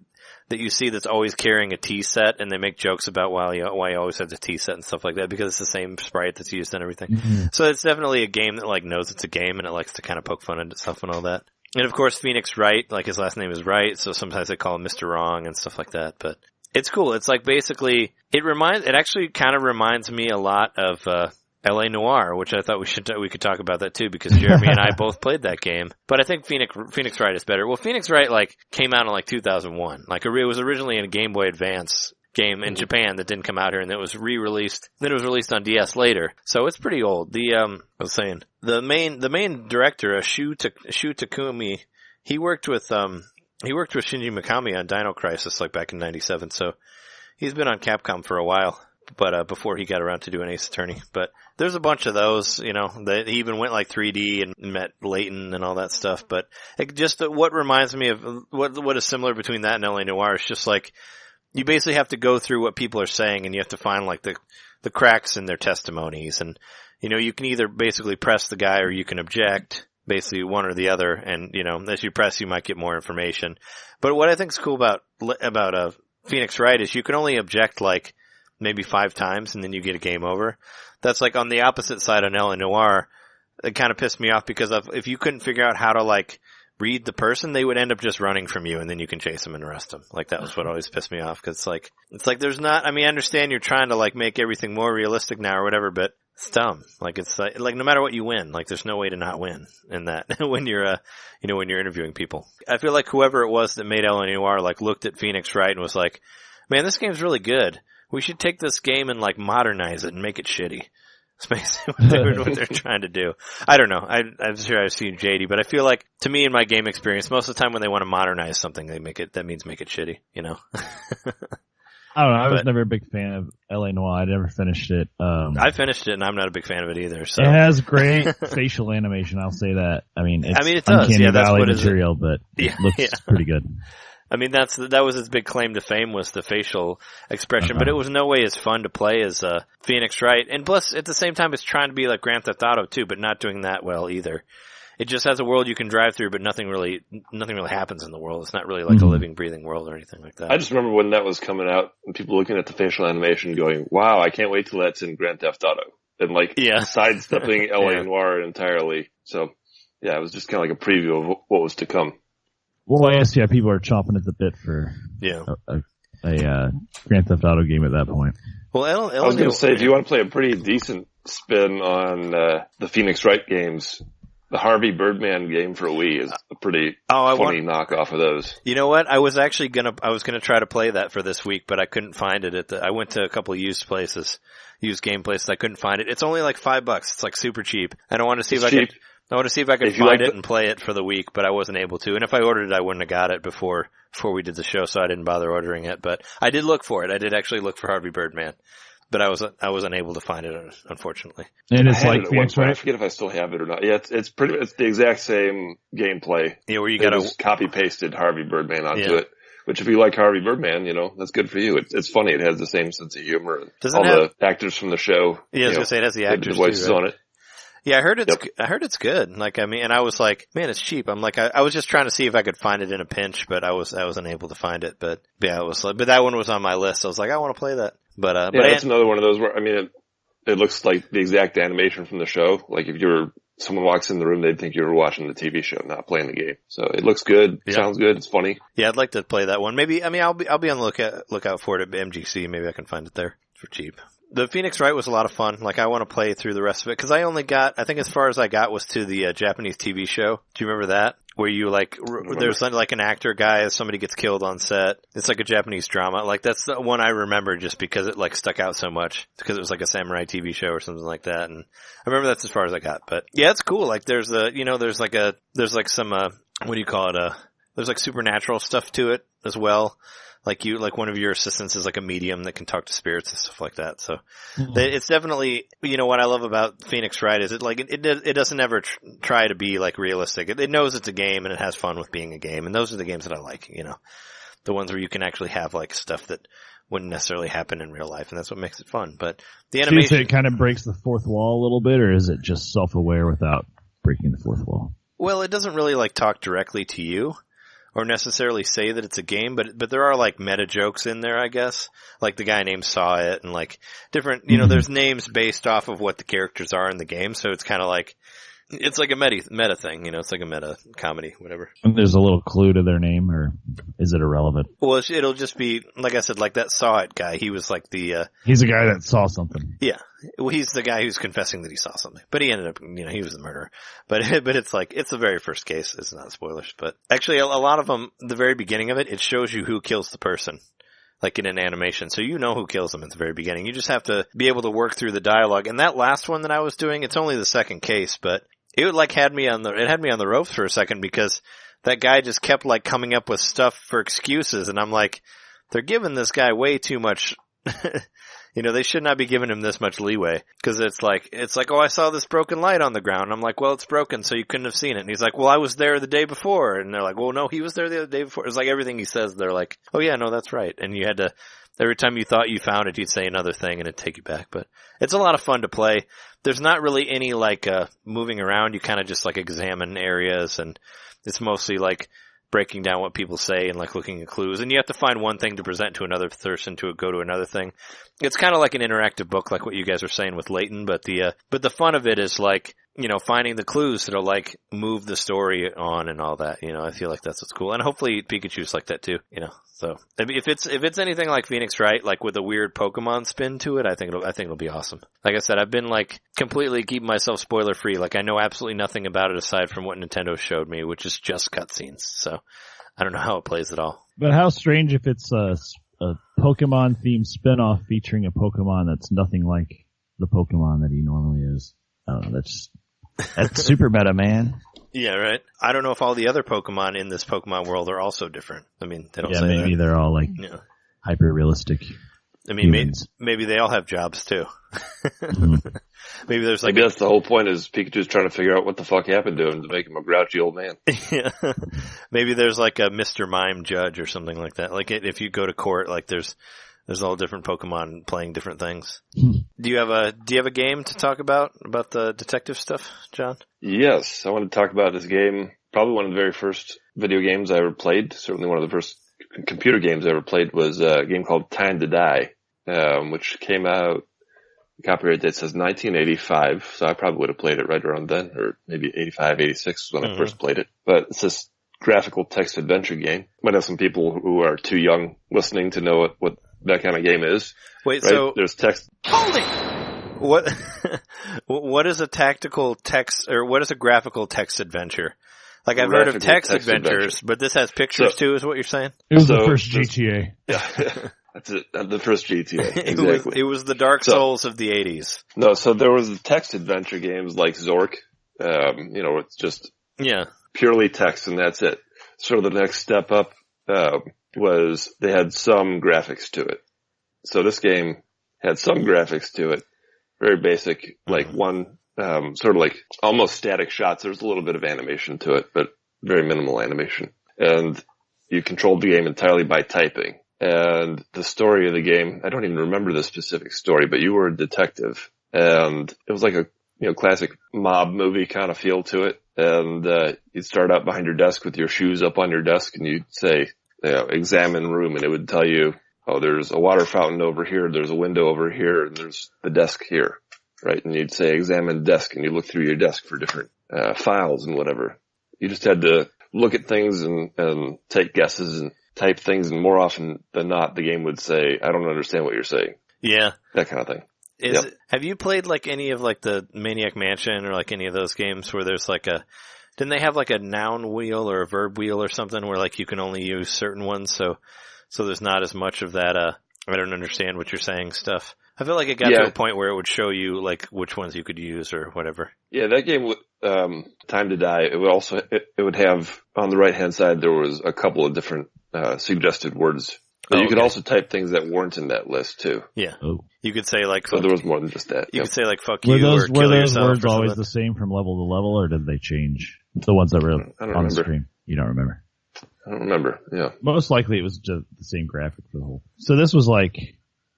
that you see that's always carrying a tea set, and they make jokes about why he always has a tea set and stuff like that because it's the same sprite that's used and everything. Mm-hmm. So it's definitely a game that like knows it's a game, and it likes to kind of poke fun at itself and all that. And of course Phoenix Wright, like his last name is Wright, so sometimes they call him Mr. Wrong and stuff like that. But it's cool. It's like basically, it actually kind of reminds me a lot of, L.A. Noire, which I thought we could talk about that too, because Jeremy and I both played that game. But I think Phoenix Wright is better. Well, Phoenix Wright like came out in like 2001. Like it was originally in a Game Boy Advance, game in Japan that didn't come out here, and that was re-released. Then it was released on DS later, so it's pretty old. I was saying the main director, Shu Takumi, he worked with Shinji Mikami on Dino Crisis like back in '97. So he's been on Capcom for a while, but before he got around to doing Ace Attorney. But there's a bunch of those, he even went like 3D and met Layton and all that stuff. But what reminds me of what is similar between that and LA Noire is just like, you basically have to go through what people are saying, and you have to find like the cracks in their testimonies. And, you can either basically press the guy or you can object, basically one or the other. And, as you press, you might get more information. But what I think is cool about Phoenix Wright is you can only object like maybe 5 times and then you get a game over. That's like on the opposite side on LA Noire. It kind of pissed me off because if you couldn't figure out how to like read the person, they would end up just running from you, and then you can chase them and arrest them. Like, that was what always pissed me off, because it's like there's not, I understand you're trying to like make everything more realistic now or whatever, but it's dumb. Like, it's like no matter what you win, like there's no way to not win in that when you're when you're interviewing people. I feel like whoever it was that made LA Noire like looked at Phoenix Wright and was like, man, this game's really good. We should take this game and like modernize it and make it shitty. That's basically what they're trying to do. I don't know. I'm sure I've seen JD, but I feel like, to me in my game experience, most of the time when they want to modernize something, that means make it shitty, I don't know. I was never a big fan of LA Noire. I never finished it. I finished it, and I'm not a big fan of it either. So. It has great facial animation, I'll say that. It's it does. Uncanny Valley material, but it looks pretty good. That was its big claim to fame, was the facial expression, but it was no way as fun to play as Phoenix Wright. And plus, at the same time, it's trying to be like Grand Theft Auto too, but not doing that well either. It just has a world you can drive through, but nothing really happens in the world. It's not really like a living, breathing world or anything like that. I just remember when that was coming out, and people looking at the facial animation going, wow, I can't wait till that's in Grand Theft Auto. And sidestepping LA Noire entirely. So, yeah, it was just kind of like a preview of what was to come. Well, I guess, people are chomping at the bit for a Grand Theft Auto game at that point. Well, I was going to say, if you want to play a pretty decent spin on the Phoenix Wright games, the Harvey Birdman game for Wii is a pretty funny knockoff of those. You know what? I was gonna try to play that for this week, but I couldn't find it. I went to a couple of used game places. I couldn't find it. It's only like $5. It's like super cheap. I want to see if I could find it and play it for the week, but I wasn't able to. And if I ordered it, I wouldn't have got it before we did the show, so I didn't bother ordering it. But I did look for it. I did actually look for Harvey Birdman, but I was unable to find it, unfortunately. And it's like Phoenix Wright. I forget if I still have it or not. Yeah, it's the exact same gameplay. Yeah, where you got to copy pasted Harvey Birdman onto it. Which, if you like Harvey Birdman, that's good for you. It's funfunny. It has the same sense of humor. The actors from the show. Yeah, I was gonna say it has the actors the voices too, right? on it. Yeah, I heard it's good. And I was like, man, it's cheap. I'm like, I was just trying to see if I could find it in a pinch, but I wasn't able to find it. But yeah, but that one was on my list. I was like, I want to play that. But that's another one of those where, it looks like the exact animation from the show. Like if someone walks in the room, they'd think you were watching the TV show, not playing the game. So it looks good. Yeah. Sounds good. It's funny. Yeah, I'd like to play that one. Maybe, I'll be on the lookout for it at MGC. Maybe I can find it there for cheap. The Phoenix Wright was a lot of fun. Like, I want to play through the rest of it, because I think as far as I got was to the Japanese TV show. Do you remember that? Where you there's like an actor guy, somebody gets killed on set. It's like a Japanese drama. Like, that's the one I remember just because it like stuck out so much. Because it was like a samurai TV show or something like that. And I remember that's as far as I got. But yeah, it's cool. Like, there's some, what do you call it? There's like supernatural stuff to it as well. Like one of your assistants is like a medium that can talk to spirits and stuff like that. So it's definitely, what I love about Phoenix Wright is it doesn't ever try to be like realistic. It knows it's a game and it has fun with being a game. And those are the games that I like, the ones where you can actually have like stuff that wouldn't necessarily happen in real life. And that's what makes it fun. But the animation. So you say it kind of breaks the fourth wall a little bit, or is it just self-aware without breaking the fourth wall? Well, it doesn't really like talk directly to you. Or necessarily say that it's a game, but there are like meta jokes in there, I guess. Like the guy named Saw It, and like different, there's names based off of what the characters are in the game, so it's kind of like, it's like a meta thing, it's like a meta comedy, whatever. And there's a little clue to their name, or is it irrelevant? Well, it'll just be, like I said, like that Saw It guy, he was like he's a guy that saw something. Yeah. Well, he's the guy who's confessing that he saw something, but he ended up, he was the murderer. But it's like, it's the very first case. It's not spoilers, but actually a lot of them, the very beginning of it shows you who kills the person. like in an animation. So you know who kills them at the very beginning. You just have to be able to work through the dialogue. And that last one that I was doing, it's only the second case, but it had me on the ropes for a second because that guy just kept like coming up with stuff for excuses. And I'm like, they're giving this guy way too much. They should not be giving him this much leeway because it's like, oh, I saw this broken light on the ground. I'm like, well, it's broken, so you couldn't have seen it. And he's like, well, I was there the day before. And they're like, well, no, he was there the other day before. It's like everything he says, they're like, oh yeah, no, that's right. And you had to, every time you thought you found it, he'd say another thing and it'd take you back. But it's a lot of fun to play. There's not really any like, moving around. You kind of just like examine areas and it's mostly like breaking down what people say and like looking at clues. And you have to find one thing to present to another person to go to another thing. It's kind of like an interactive book, like what you guys were saying with Layton, but the fun of it is like, finding the clues that'll like move the story on and all that. I feel like that's what's cool. And hopefully Pikachu's like that too, So if it's anything like Phoenix Wright, like with a weird Pokemon spin to it, I think it'll be awesome. Like I said, I've been like completely keeping myself spoiler free. Like I know absolutely nothing about it aside from what Nintendo showed me, which is just cutscenes. So I don't know how it plays at all. But how strange if it's a Pokemon themed spin-off featuring a Pokemon that's nothing like the Pokemon that he normally is. I don't know. That's super meta, man. Yeah, right. I don't know if all the other Pokemon in this Pokemon world are also different. I mean, they don't say that. Yeah, maybe they're all like hyper realistic. I mean, maybe they all have jobs too. Mm-hmm. Maybe there's like maybe that's the whole point is Pikachu's trying to figure out what the fuck happened to him to make him a grouchy old man. Yeah. Maybe there's like a Mr. Mime judge or something like that. Like if you go to court, like there's all different Pokemon playing different things. Do you have a game to talk about the detective stuff, John? Yes, I want to talk about this game. Probably one of the very first video games I ever played. Certainly one of the first computer games I ever played was a game called Time to Die, which came out, the copyright date says 1985, so I probably would have played it right around then, or maybe 85, 86 was when I first played it. But it's this graphical text adventure game. Might have some people who are too young listening to know what that kind of game is. Wait, right? so there's text. Hold it! What is a tactical text, or what is a graphical text adventure? Like I've heard of text adventures, but this has pictures too, is what you're saying? It was the first GTA. Yeah. That's it. The first GTA. Exactly. It was the Dark Souls of the 80s. No, so there was text adventure games like Zork. It's just purely text and that's it. Sort of the next step up was they had some graphics to it. So this game had some graphics to it. Very basic, like one sort of like almost static shots. There's a little bit of animation to it, but very minimal animation. And you controlled the game entirely by typing. And the story of the game, I don't even remember the specific story, but you were a detective. And it was like a classic mob movie kind of feel to it. And you'd start out behind your desk with your shoes up on your desk and you'd say, examine room, and it would tell you, oh, there's a water fountain over here, there's a window over here, and there's the desk here, right? And you'd say examine desk, and you look through your desk for different files and whatever. You just had to look at things and take guesses and type things, and more often than not, the game would say, I don't understand what you're saying. Yeah. That kind of thing. Have you played like any of like the Maniac Mansion or like any of those games where there's like didn't they have like a noun wheel or a verb wheel or something where like you can only use certain ones, so there's not as much of that I don't understand what you're saying stuff. I feel like it got to a point where it would show you like which ones you could use or whatever. Yeah, that game, Time to Die, it would also it would have on the right hand side there was a couple of different suggested words. But you could also type things that weren't in that list too. Yeah. Oh. You could say like, so there was more than just that. You could say like, fuck you, or kill yourself. Were those words always the same from level to level, or did they change? The ones that were on the screen. You don't remember? I don't remember. Yeah. Most likely it was just the same graphic for the whole. So this was like,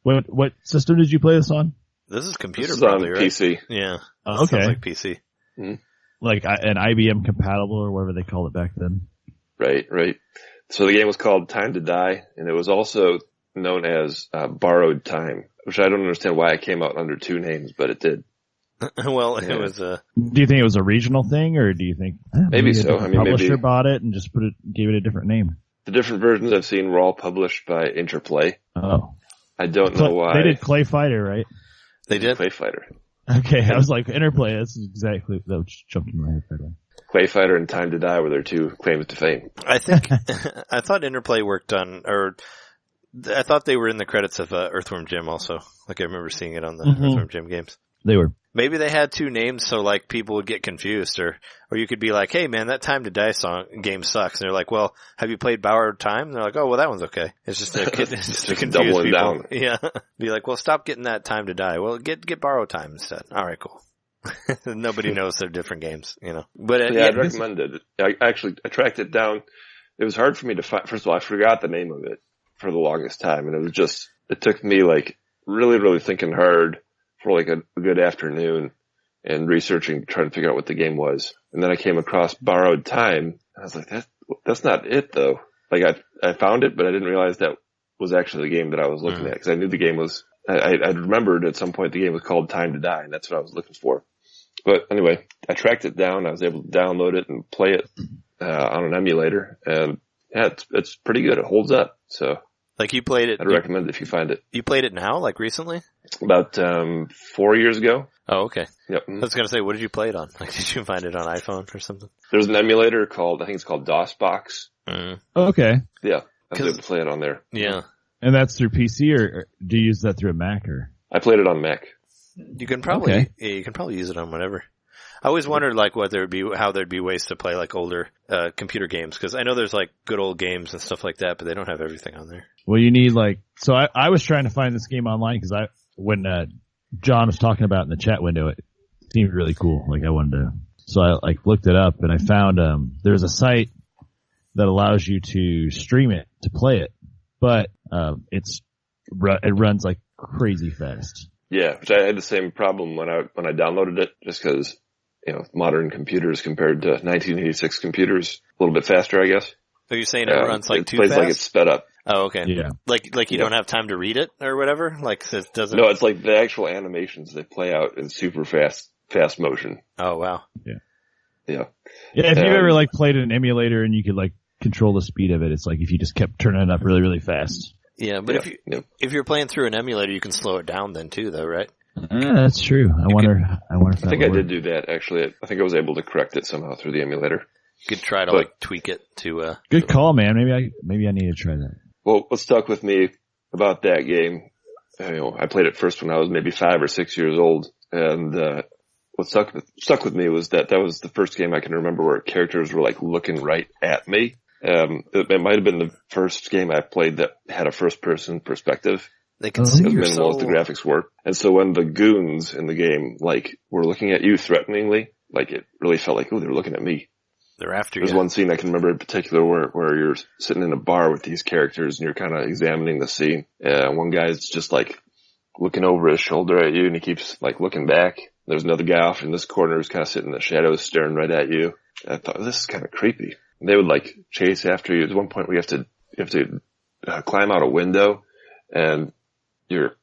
what system did you play this on? This is computer, this is probably, on right? PC. Yeah. Okay. Sounds like PC. Mm-hmm. Like an IBM compatible or whatever they called it back then. Right. So the game was called Time to Die, and it was also known as Borrowed Time, which I don't understand why it came out under two names, but it did. Well, it was a... Do you think it was a regional thing, or do you think maybe so? I mean, publisher bought it and just gave it a different name? The different versions I've seen were all published by Interplay. Oh. I don't know why. They did Clay Fighter, right? They did? Clay Fighter. Okay, I was like, Interplay, that's exactly, that just jumped in my head right away. Clay Fighter and Time to Die were their two claims to fame. I think, I thought Interplay worked on, or I thought they were in the credits of Earthworm Jim also. Like I remember seeing it on the Earthworm Jim games. They were. Maybe they had two names so like people would get confused, or you could be like, hey man, that Time to Die game sucks. And they're like, well, have you played Borrowed Time? And they're like, oh, well that one's okay. It's just to confuse people. Down. Yeah. Be like, well stop getting that Time to Die. Well get Borrowed Time instead. Alright, cool. Nobody knows they're different games, you know. But I'd recommend it. I tracked it down. It was hard for me to find. First of all, I forgot the name of it for the longest time, and it took me like really, really thinking hard for like a good afternoon and researching, trying to figure out what the game was. And then I came across Borrowed Time. I was like, that's not it though. Like I found it, but I didn't realize that was actually the game that I was looking at, because I knew the game was. I remembered at some point the game was called Time to Die, and that's what I was looking for. But anyway, I tracked it down. I was able to download it and play it on an emulator, and yeah, it's pretty good. It holds up. So, like you played it. I'd recommend it if you find it. You played it now, like recently? About 4 years ago. Oh, okay. Yep. I was gonna say, what did you play it on? Like, did you find it on iPhone or something? There's an emulator I think it's called DOSBox. Oh, okay. Yeah, I was able to play it on there. Yeah. And that's through PC, or do you use that through a Mac? Or I played it on Mac. You can probably you can probably use it on whatever. I always wondered like how there'd be ways to play like older computer games, because I know there's like good old games and stuff like that, but they don't have everything on there. Well, you need so I was trying to find this game online because when John was talking about it in the chat window, it seemed really cool. Like I wanted to, so I looked it up and I found there's a site that allows you to stream it to play it, but it runs like crazy fast. Yeah, which I had the same problem when I downloaded it, just because, you know, modern computers compared to 1986 computers, a little bit faster, I guess. So you're saying it runs like too fast? It plays fast? like it's sped up. Oh, okay. Yeah. Like you don't have time to read it or whatever? Like it doesn't. No, it's like the actual animations they play out in super fast motion. Oh, wow. Yeah. Yeah, if you've ever played an emulator and you could control the speed of it, it's like if you just kept turning it up really, really fast. Yeah, but if you're playing through an emulator, you can slow it down then too, though, right? Yeah, that's true. I wonder if I think I did do that, actually. I think I was able to correct it somehow through the emulator. You could try to tweak it to good call, man. Maybe I need to try that. Well, what stuck with me about that game, I played it first when I was maybe 5 or 6 years old, and what stuck with me was that was the first game I can remember where characters were looking right at me. It might have been the first game I played that had a first-person perspective. They can see your minimal as the graphics work. And so when the goons in the game, were looking at you threateningly, it really felt like, oh, they're looking at me. They're after you. There's one scene I can remember in particular where you're sitting in a bar with these characters and you're kind of examining the scene. One guy's just looking over his shoulder at you and he keeps looking back. There's another guy off in this corner who's kind of sitting in the shadows staring right at you. And I thought, this is kind of creepy. And they would chase after you. There's one point where you have to climb out a window and you're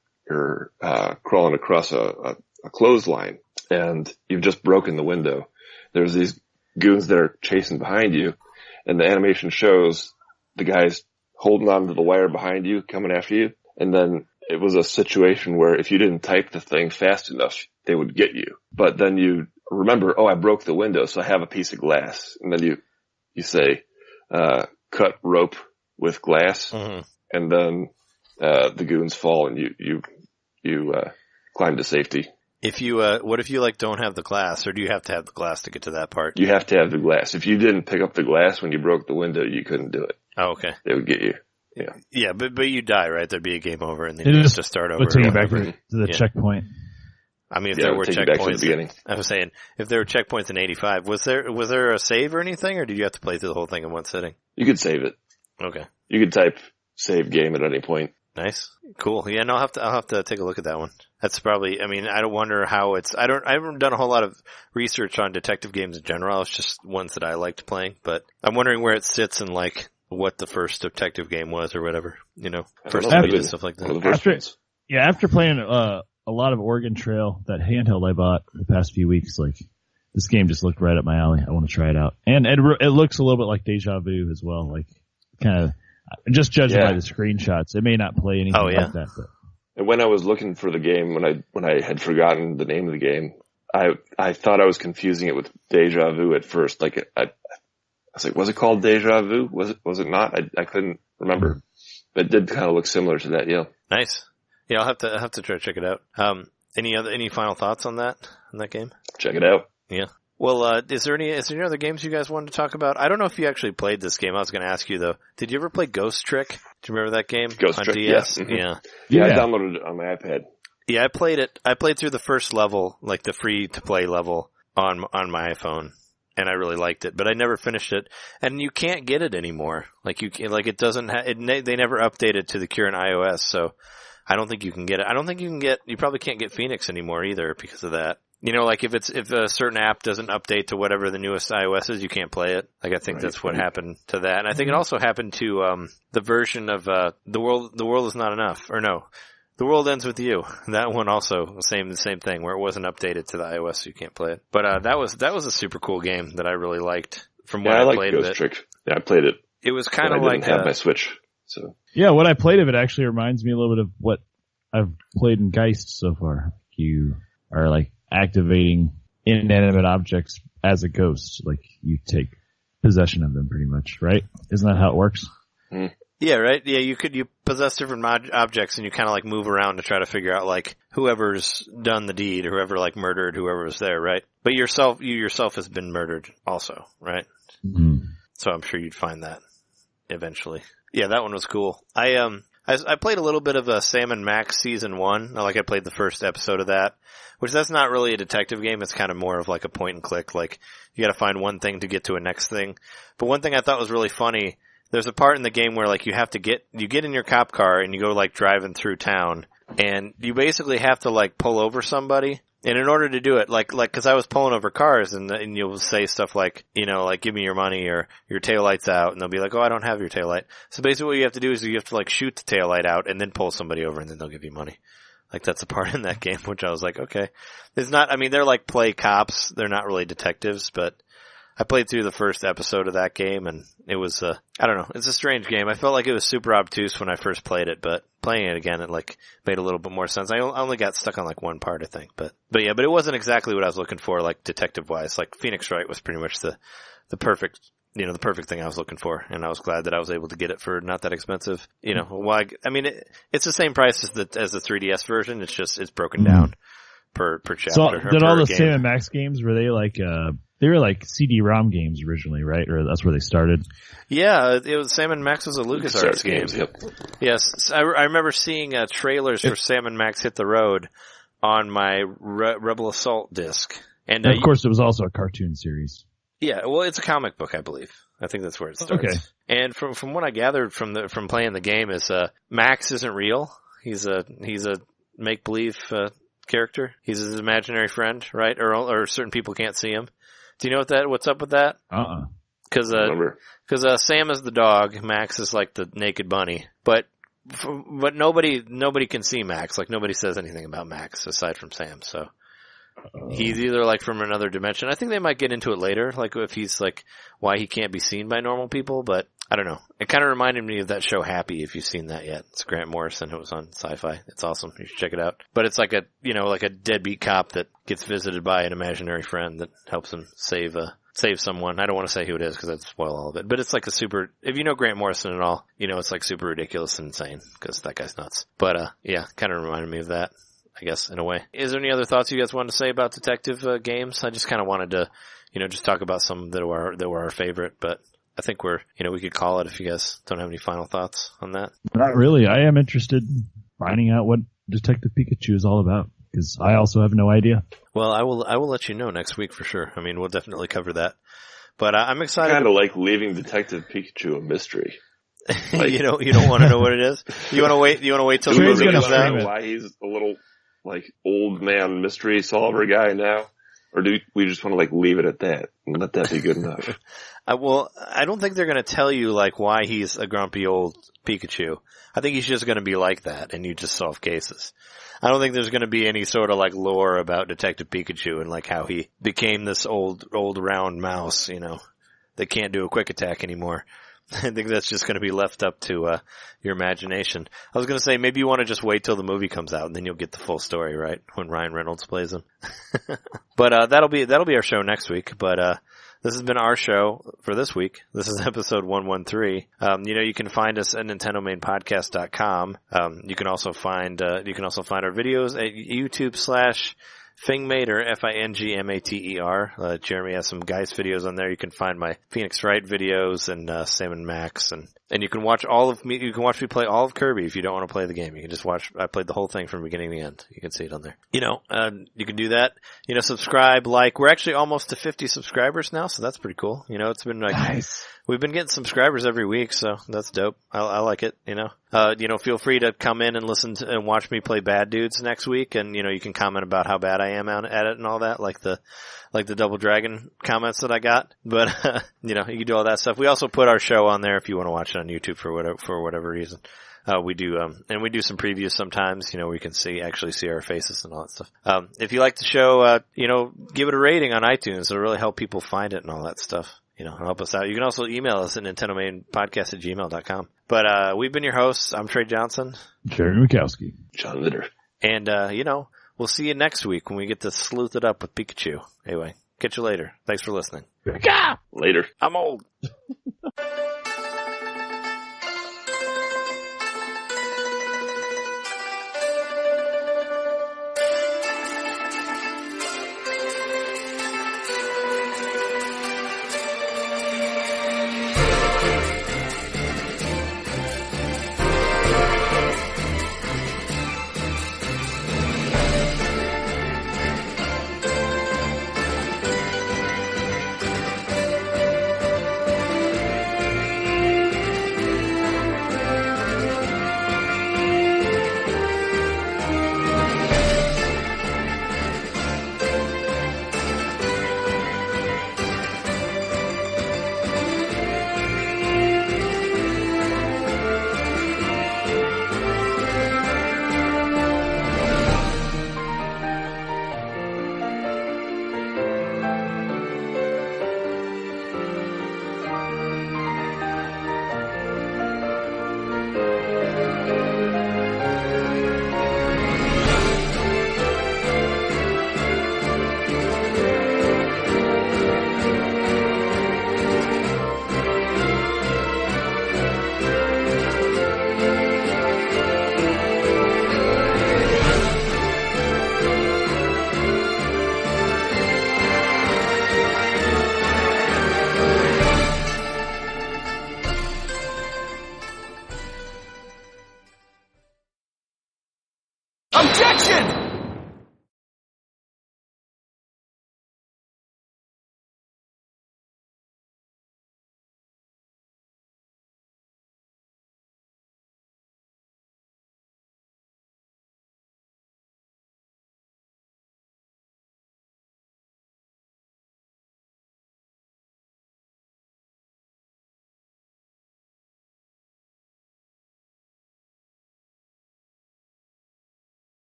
crawling across a clothesline and you've just broken the window. There's these goons that are chasing behind you, and the animation shows the guys holding onto the wire behind you, coming after you, and then it was a situation where if you didn't type the thing fast enough, they would get you. But then you remember, oh, I broke the window, so I have a piece of glass, and then you say, cut rope with glass, and then the goons fall and you climb to safety. If you, what if you don't have the glass, or do you have to have the glass to get to that part? You have to have the glass. If you didn't pick up the glass when you broke the window, you couldn't do it. Oh, okay. They would get you. Yeah. Yeah, but you die, right? There'd be a game over and then you have to start over. Take you back to the checkpoint. I mean, if there were checkpoints, the I was saying, if there were checkpoints in 85, was there a save or anything, or did you have to play through the whole thing in one sitting? You could save it. Okay. You could type save game at any point. Nice. Cool. Yeah, no, I'll have to take a look at that one. That's probably, I mean, I don't wonder how I haven't done a whole lot of research on detective games in general. It's just ones that I liked playing, but I'm wondering where it sits in what the first detective game was or whatever, first movie and stuff like that. After playing, a lot of Oregon Trail, that handheld I bought the past few weeks, this game just looked right up my alley. I want to try it out. And it looks a little bit like Deja Vu as well, kind of, just judging by the screenshots. It may not play anything like that, but. And when I was looking for the game, when I had forgotten the name of the game, I thought I was confusing it with Deja Vu at first. I was like, was it called Deja Vu? Was it not? I couldn't remember. But it did kind of look similar to that, yeah. Nice. Yeah, I'll have to try to check it out. Any final thoughts on that game? Check it out. Yeah. Well, is there any other games you guys wanted to talk about? I don't know if you actually played this game. I was going to ask you though. Did you ever play Ghost Trick? Do you remember that game? Ghost on Trick, DS? yeah. Mm-hmm. Yeah. I downloaded it on my iPad. Yeah, I played it. I played through the first level, like the free to play level on my iPhone, and I really liked it, but I never finished it. And you can't get it anymore. It doesn't they never updated to the current iOS, so I don't think you can get it. You probably can't get Phoenix anymore either because of that. You know, like if a certain app doesn't update to whatever the newest iOS is, you can't play it. Like I think that's what happened to that. And I think it also happened to the version of The World Is Not Enough, or no. The World Ends With You. That one also the same thing where it wasn't updated to the iOS, so you can't play it. But that was a super cool game that I really liked from what I played of it. Ghost Trick. Yeah, I played it. It was kind of like I didn't have my Switch, so. Yeah, what I played of it actually reminds me a little bit of what I've played in Geist so far. You are like activating inanimate objects as a ghost. Like you take possession of them pretty much, right? Isn't that how it works? Mm. Yeah, right? Yeah, you possess different objects and you kind of like move around to try to figure out like whoever's done the deed or whoever like murdered whoever was there, right? But you yourself has been murdered also, right? Mm-hmm. So I'm sure you'd find that eventually. Yeah, that one was cool. I played a little bit of Sam and Max Season 1. I played the first episode of that, which that's not really a detective game. It's kind of more of like a point and click. Like, you gotta find one thing to get to a next thing. But one thing I thought was really funny, there's a part in the game where like you get in your cop car and you go like driving through town and you basically have to like pull over somebody. And in order to do it, cause I was pulling over cars and you'll say stuff like, you know, like give me your money or your taillight's out and they'll be like, oh, I don't have your taillight. So basically what you have to do is you have to like shoot the taillight out and then pull somebody over and then they'll give you money. Like that's a part in that game, which I was like, okay. They're like play cops. They're not really detectives, but I played through the first episode of that game and it was, I don't know, it's a strange game. I felt like it was super obtuse when I first played it, but playing it again, it like made a little bit more sense. I only got stuck on like one part, I think, but it wasn't exactly what I was looking for, like detective wise. Like Phoenix Wright was pretty much the perfect, you know, the perfect thing I was looking for. And I was glad that I was able to get it for not that expensive. You know, why, I mean, it's the same price as the 3DS version. It's broken down per chapter. So did all the Sam and Max games, were they like, they were like CD-ROM games originally, right? Or that's where they started? Yeah, it was Sam & Max was a LucasArts game. Yep. Yes, I remember seeing trailers for Sam & Max Hit the Road on my Rebel Assault disc. And of course, it was also a cartoon series. Yeah, well, it's a comic book, I believe. I think that's where it starts. Okay. And from what I gathered from playing the game is Max isn't real. He's a make-believe character. He's his imaginary friend, right? Or certain people can't see him. Do you know what's up with that? Cause Sam is the dog, Max is like the naked bunny, but nobody can see Max, like nobody says anything about Max aside from Sam, so. He's either like from another dimension. I think they might get into it later, like if he's like, why he can't be seen by normal people, but I don't know. It kind of reminded me of that show Happy, if you've seen that yet. It's Grant Morrison. It was on Sci-Fi. It's awesome. You should check it out. But it's like like a deadbeat cop that gets visited by an imaginary friend that helps him save someone. I don't want to say who it is because I'd spoil all of it. But it's like if you know Grant Morrison at all, you know it's like super ridiculous and insane because that guy's nuts. But yeah, kind of reminded me of that, I guess, in a way. Is there any other thoughts you guys wanted to say about detective games? I just kind of wanted to, just talk about some that were our favorite, but I think we could call it if you guys don't have any final thoughts on that. Not really. I am interested in finding out what Detective Pikachu is all about because I also have no idea. Well, I will let you know next week for sure. I mean, we'll definitely cover that. But I'm excited. Kind of like leaving Detective Pikachu a mystery. Like, you don't want to know what it is. You want to wait till the movie comes out. Why he's a little like old man mystery solver guy now, or do we just want to like leave it at that and let that be good enough? Well, I don't think they're going to tell you like why he's a grumpy old Pikachu. I think he's just going to be like that, and you just solve cases. I don't think there's going to be any sort of like lore about Detective Pikachu and like how he became this old round mouse, that can't do a quick attack anymore. I think that's just going to be left up to your imagination. I was going to say maybe you want to just wait till the movie comes out and then you'll get the full story, right? When Ryan Reynolds plays him. But that'll be our show next week. But this has been our show for this week. This is episode 113. You can find us at NintenDomainPodcast.com. You can also find our videos at YouTube/Fingmate or FINGMATER. Jeremy has some Geist videos on there. You can find my Phoenix Wright videos and Sam and Max, and you can watch you can watch me play all of Kirby if you don't want to play the game. You can just watch. I played the whole thing from beginning to end. You can see it on there. You can do that. Subscribe, like. We're actually almost to 50 subscribers now, so that's pretty cool. It's been like Nice. We've been getting subscribers every week, so that's dope. I like it. Feel free to come in and listen to and watch me play Bad Dudes next week, and you can comment about how bad I am at it and all that, like the Double Dragon comments that I got. But you can do all that stuff. We also put our show on there if you want to watch it on YouTube for whatever reason. We do some previews sometimes, we can actually see our faces and all that stuff. If you like the show, give it a rating on iTunes. It'll really help people find it and all that stuff. Help us out. You can also email us at NintenDomainPodcast@gmail.com. But, we've been your hosts. I'm Trey Johnson. Jeremy Mikowski. John Litter. And, we'll see you next week when we get to sleuth it up with Pikachu. Anyway, catch you later. Thanks for listening. Later. I'm old.